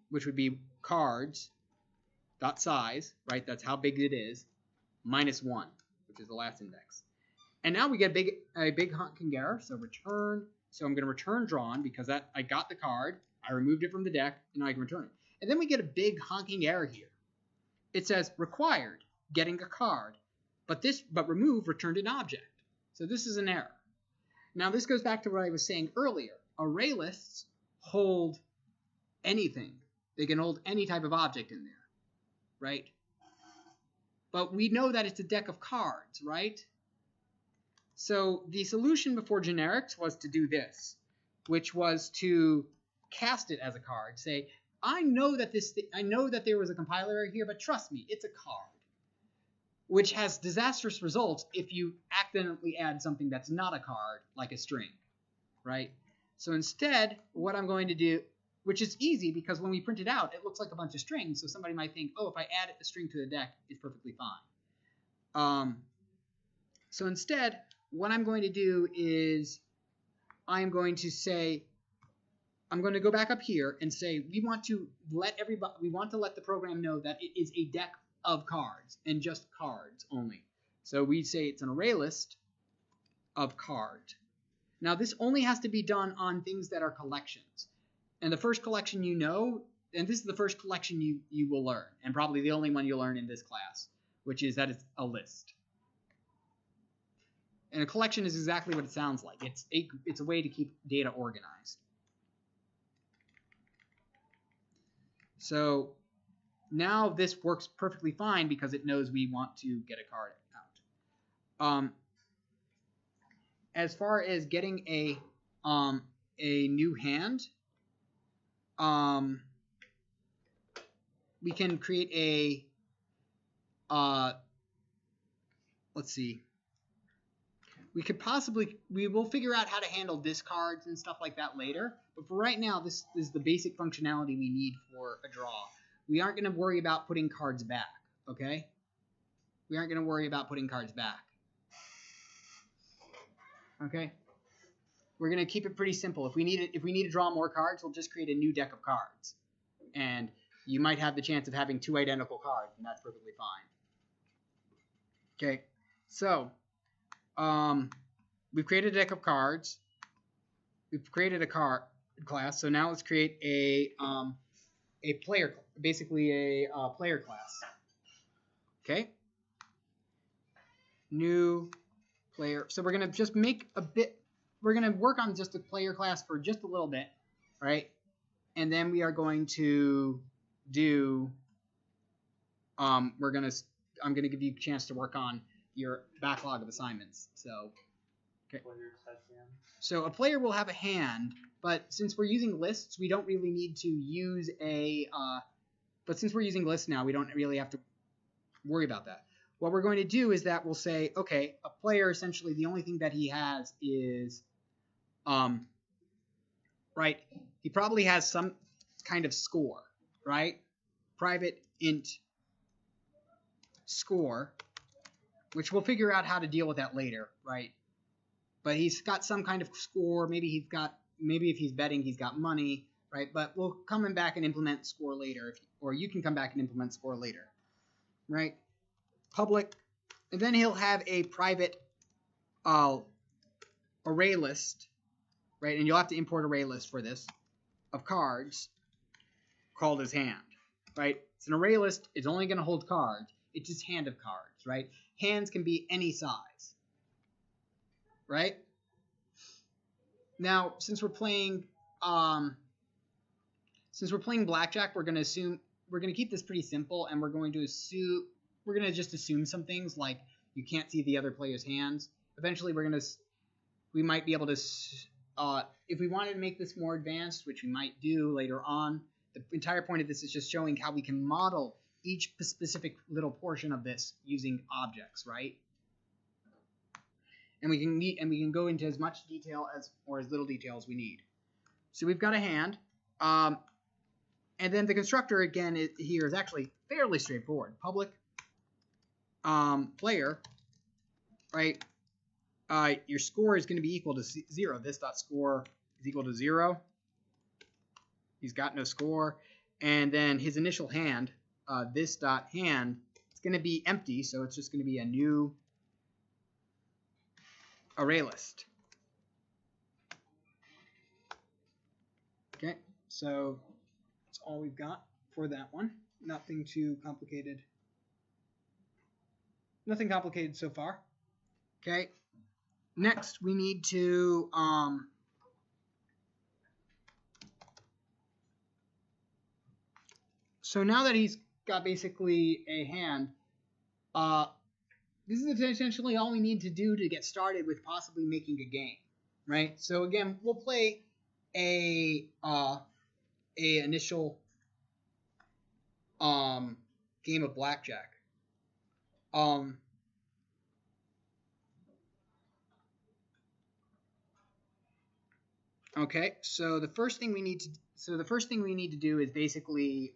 which would be cards.size, right? That's how big it is, minus 1, which is the last index. And now we get a big honking error, so return. So I'm going to return drawn because I got the card, I removed it from the deck, and now I can return it. And then we get a big honking error here. It says required, getting a card, but remove returned an object. So this is an error. Now this goes back to what I was saying earlier. Array lists hold anything. They can hold any type of object in there, right? But we know that it's a deck of cards, right? So the solution before generics was to do this, which was to cast it as a card. Say, I know that there was a compiler error here, but trust me, it's a card. Which has disastrous results if you accidentally add something that's not a card, like a string, right? So instead, what I'm going to do, which is easy because when we print it out, it looks like a bunch of strings. So somebody might think, oh, if I add a string to the deck, it's perfectly fine. So instead, what I'm going to do is I'm going to go back up here and say we want to let the program know that it is a deck of cards and just cards only. So we say it's an array list of cards. Now this only has to be done on things that are collections. And the first collection and this is the first collection you will learn, and probably the only one you'll learn in this class, which is that it's a list. And a collection is exactly what it sounds like. It's a way to keep data organized. So now this works perfectly fine because it knows we want to get a card out. As far as getting a new hand, we can create let's see. We will figure out how to handle discards and stuff like that later. But for right now, this is the basic functionality we need for a draw. We aren't going to worry about putting cards back, okay? We aren't going to worry about putting cards back. Okay? We're going to keep it pretty simple. If we need to draw more cards, we'll just create a new deck of cards. And you might have the chance of having 2 identical cards, and that's perfectly fine. Okay, so we've created a deck of cards. We've created a card class. So now let's create a player, basically a player class. Okay. New player. So we're gonna just make a bit. We're gonna work on just a player class for just a little bit, right? And then we are going to do. I'm gonna give you a chance to work on your backlog of assignments. So, okay. So a player will have a hand, but since we're using lists, we don't really need to use but since we're using lists now, we don't really have to worry about that. What we're going to do is that we'll say, okay, a player essentially the only thing that he has is, right? He probably has some kind of score, right? Private int score, which we'll figure out how to deal with that later, right? But he's got some kind of score. Maybe if he's betting, he's got money, right? But we'll come back and implement score later, or you can come back and implement score later, right? Public, and then he'll have a private array list, right? And you'll have to import array list for this of cards, called as hand, right? It's an array list. It's only going to hold cards. It's just hand of cards, right? Hands can be any size, right? Now, since we're playing blackjack, we're going to keep this pretty simple, and we're going to just assume some things like you can't see the other player's hands. Eventually, we might be able to, if we wanted to make this more advanced, which we might do later on. The entire point of this is just showing how we can model each specific little portion of this using objects, right? And we can go into as much detail or as little detail as we need. So we've got a hand, and then the constructor again here is actually fairly straightforward. Public player, right? Your score is going to be equal to 0. This dot score is equal to 0. He's got no score, and then his initial hand, this dot hand, it's going to be empty, so it's just going to be a new array list. Okay, so that's all we've got for that one. Nothing too complicated. Nothing complicated so far. Okay, next we need to so now that he's got basically a hand, this is essentially all we need to do to get started with possibly making a game, right? So again, we'll play a initial game of blackjack. Okay, so the first thing we need to do is basically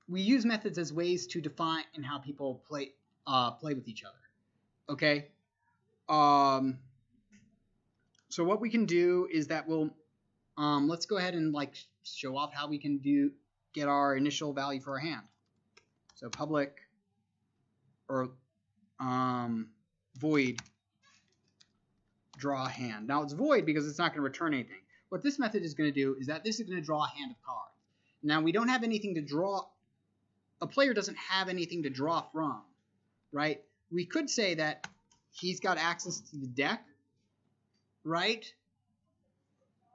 we use methods as ways to define how people play with each other. Okay. So what we can do is that we'll let's go ahead and like show off how we can get our initial value for our hand. So public or void draw hand. Now it's void because it's not going to return anything. What this method is going to do is that this is going to draw a hand of cards. Now we don't have anything to draw. A player doesn't have anything to draw from, right? We could say that he's got access to the deck, right?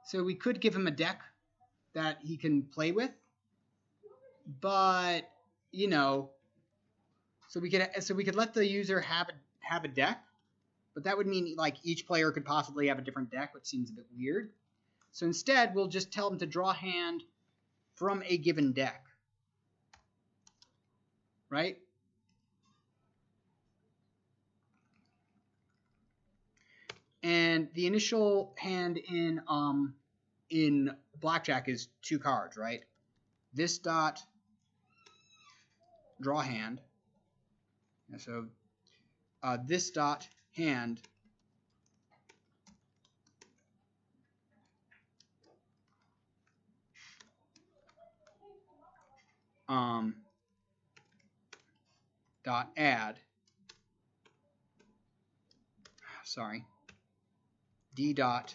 So we could give him a deck that he can play with, but you know, so we could let the user have a deck, but that would mean like each player could possibly have a different deck, which seems a bit weird. So instead, we'll just tell them to draw a hand from a given deck, right? And the initial hand in blackjack is 2 cards, right? This dot draw hand. And so this dot hand dot add, sorry, D dot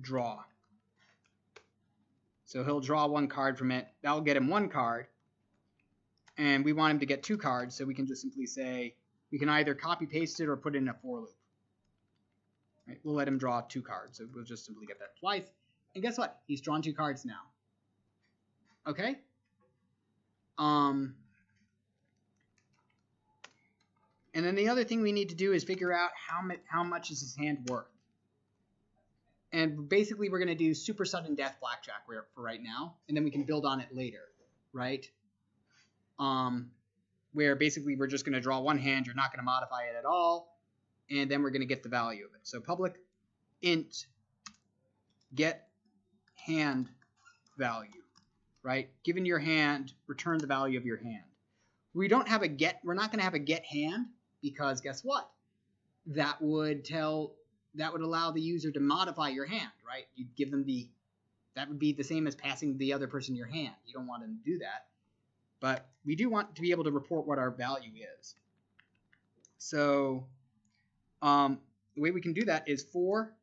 draw. So he'll draw 1 card from it. That'll get him 1 card. And we want him to get 2 cards, so we can just simply say, we can either copy paste it or put it in a for loop. Right? We'll let him draw 2 cards, so we'll just simply get that twice. And guess what? He's drawn 2 cards now. Okay? And then the other thing we need to do is figure out how much is his hand worth. And basically we're going to do super sudden death blackjack for right now, and then we can build on it later, right? Where basically we're just going to draw 1 hand, you're not going to modify it at all, and then we're going to get the value of it. So public int get hand value, right? Given your hand, return the value of your hand. We're not going to have a get hand, because guess what? That would allow the user to modify your hand, right? You'd give them that would be the same as passing the other person your hand. You don't want them to do that. But we do want to be able to report what our value is. So the way we can do that is for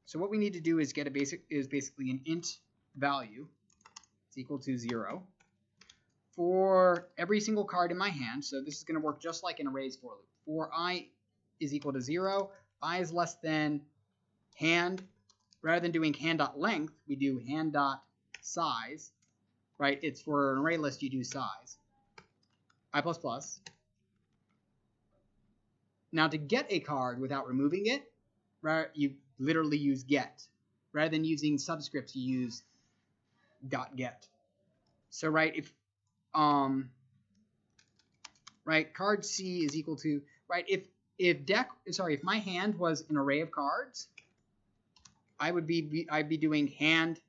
So what we need to do is get basically an int value. It's equal to 0 for every single card in my hand. So this is going to work just like an arrays for loop. For I is equal to 0, I is less than hand. Rather than doing hand.length, we do hand.size. Right? It's for an array list, you do size. I++. Now to get a card without removing it, right, you literally use get. Rather than using subscripts, you use .get. So right, if card C is equal to, right, if my hand was an array of cards, I'd be doing hand,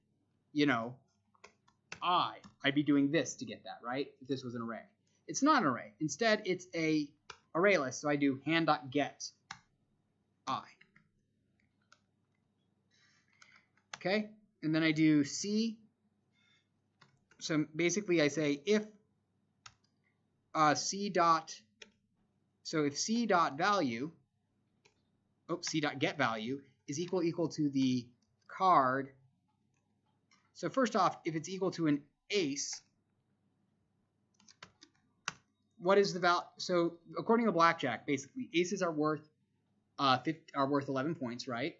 I'd be doing this to get that, right? If this was an array. It's not an array. Instead, it's a array list, so I do hand.get I. Okay? And then I do C. So basically I say if C dot value, C dot get value is equal to the card. So first off, if it's equal to an ace, what is the value? So according to blackjack, basically aces are worth 11 points, right?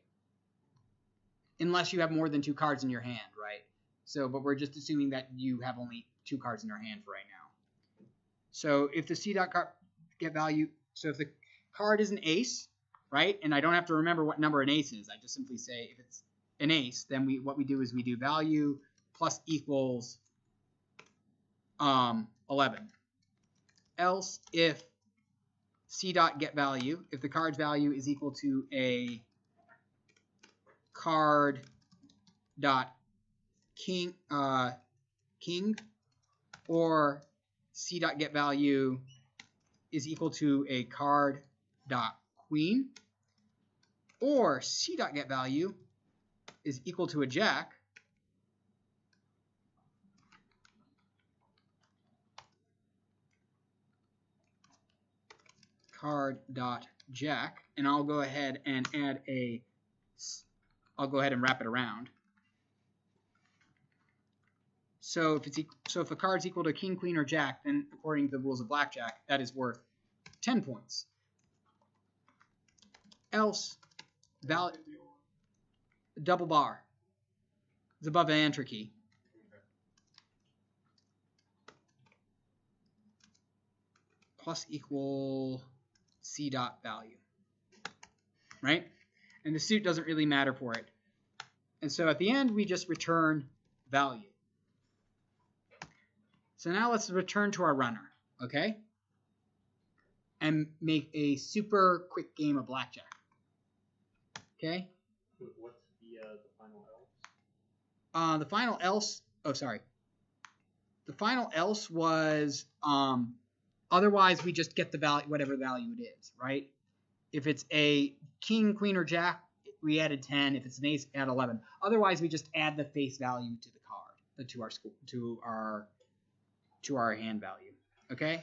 Unless you have more than 2 cards in your hand, right? So, but we're just assuming that you have only 2 cards in your hand for right now. So if the C.get value, so if the card is an ace, right? And I don't have to remember what number an ace is. I just simply say if it's an ace, then what we do is we do value plus equals 11. Else, if C.get value, if the card's value is equal to a card dot king or C.get value is equal to a card dot queen, or C.get value is equal to a jack, card dot jack, and I'll go ahead and wrap it around. So if a card's equal to king, queen, or jack, then according to the rules of blackjack, that is worth 10 points. Else, double bar is above an enter key. Plus equal C dot value, right? And the suit doesn't really matter for it. And so at the end, we just return value. So now let's return to our runner, okay? And make a super quick game of blackjack. Okay? What's the final else? The final else, the final else was, otherwise we just get the value, whatever value it is, right? If it's a king, queen, or jack, we added 10. If it's an ace, add 11. Otherwise, we just add the face value to the card, to our hand value. Okay.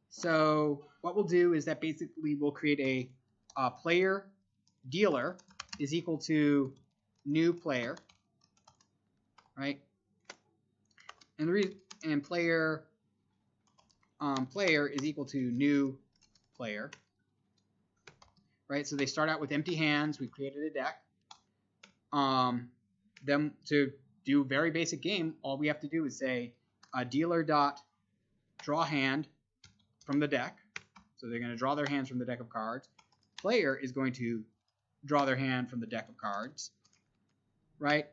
So what we'll do is that basically we'll create a player dealer is equal to new player, right? And player is equal to new player. Right, so they start out with empty hands. We've created a deck. Then to do a very basic game, all we have to do is say dealer dot draw hand from the deck. So they're going to draw their hands from the deck of cards. Player is going to draw their hand from the deck of cards. Right,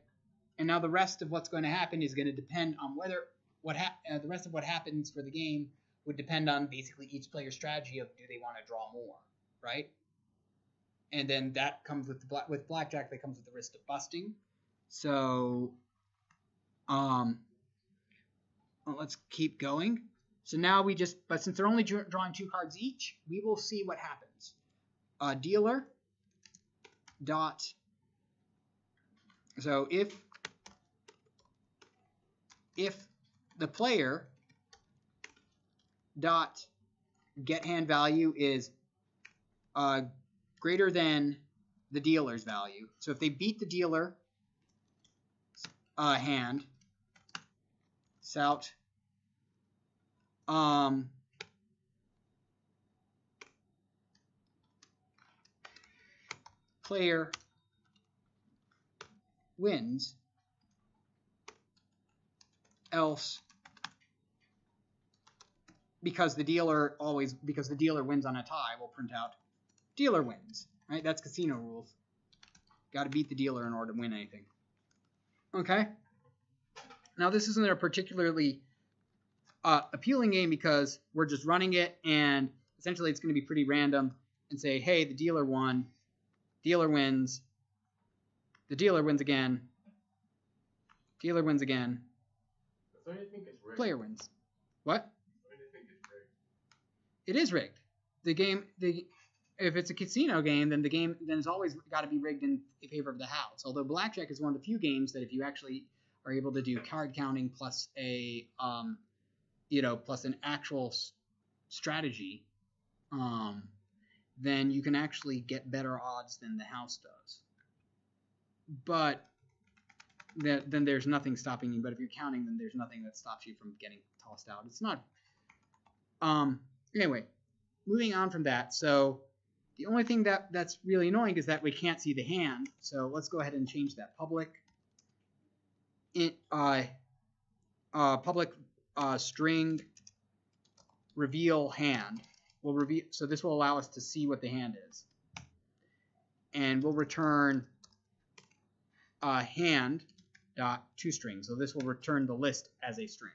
and now the rest of what's going to happen is going to depend on whether the rest of what happens for the game would depend on basically each player's strategy of do they want to draw more, right? And then that comes with blackjack. That comes with the risk of busting. So, let's keep going. So now but since they're only drawing 2 cards each, we will see what happens. Dealer dot. So if the player dot get hand value is greater than the dealer's value. So if they beat the dealer hand, Sout player wins, else because the dealer wins on a tie, we'll print out dealer wins. Right? That's casino rules. Got to beat the dealer in order to win anything. Okay. Now this isn't a particularly appealing game because we're just running it, and essentially it's going to be pretty random and say, hey, the dealer won, dealer wins, the dealer wins again, dealer wins again, So you think it's rigged? player wins. What? Why do you think it's rigged? It is rigged. The game, if it's a casino game, then it's always got to be rigged in favor of the house. Although blackjack is one of the few games that if you actually are able to do card counting plus a plus an actual strategy, then you can actually get better odds than the house does. But then there's nothing stopping you. But if you're counting, then there's nothing that stops you from getting tossed out. It's not. Anyway, moving on from that. So the only thing that's really annoying is that we can't see the hand. So let's go ahead and change that. Public string reveal hand. We'll reveal. So this will allow us to see what the hand is, and we'll return hand dot toString. So this will return the list as a string.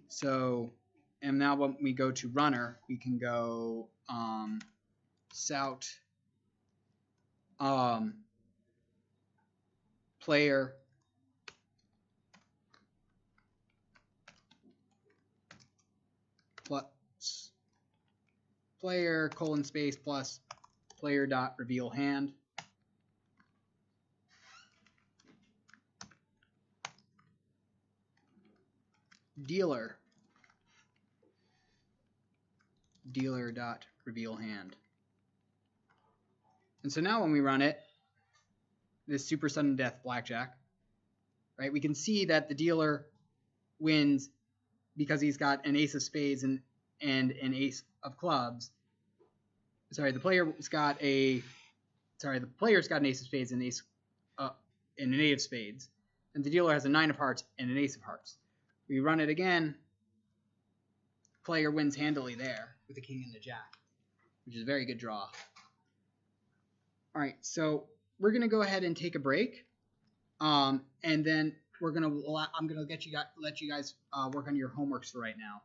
So, and now when we go to runner, we can go Sout player plus player colon space plus player dot reveal hand. Dealer dot reveal hand. And so now when we run it, this super sudden death blackjack, right? We can see that the dealer wins because he's got an ace of spades and an ace of clubs. Sorry, the player's got an ace of spades and an eight of spades, and the dealer has a nine of hearts and an ace of hearts. We run it again. Player wins handily there with the king and the jack, which is a very good draw. All right, so we're gonna go ahead and take a break, and then I'm gonna let you guys work on your homeworks for right now.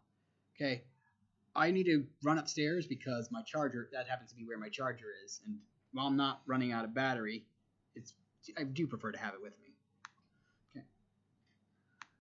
Okay, I need to run upstairs because my charger, that happens to be where my charger is, and while I'm not running out of battery, I do prefer to have it with me.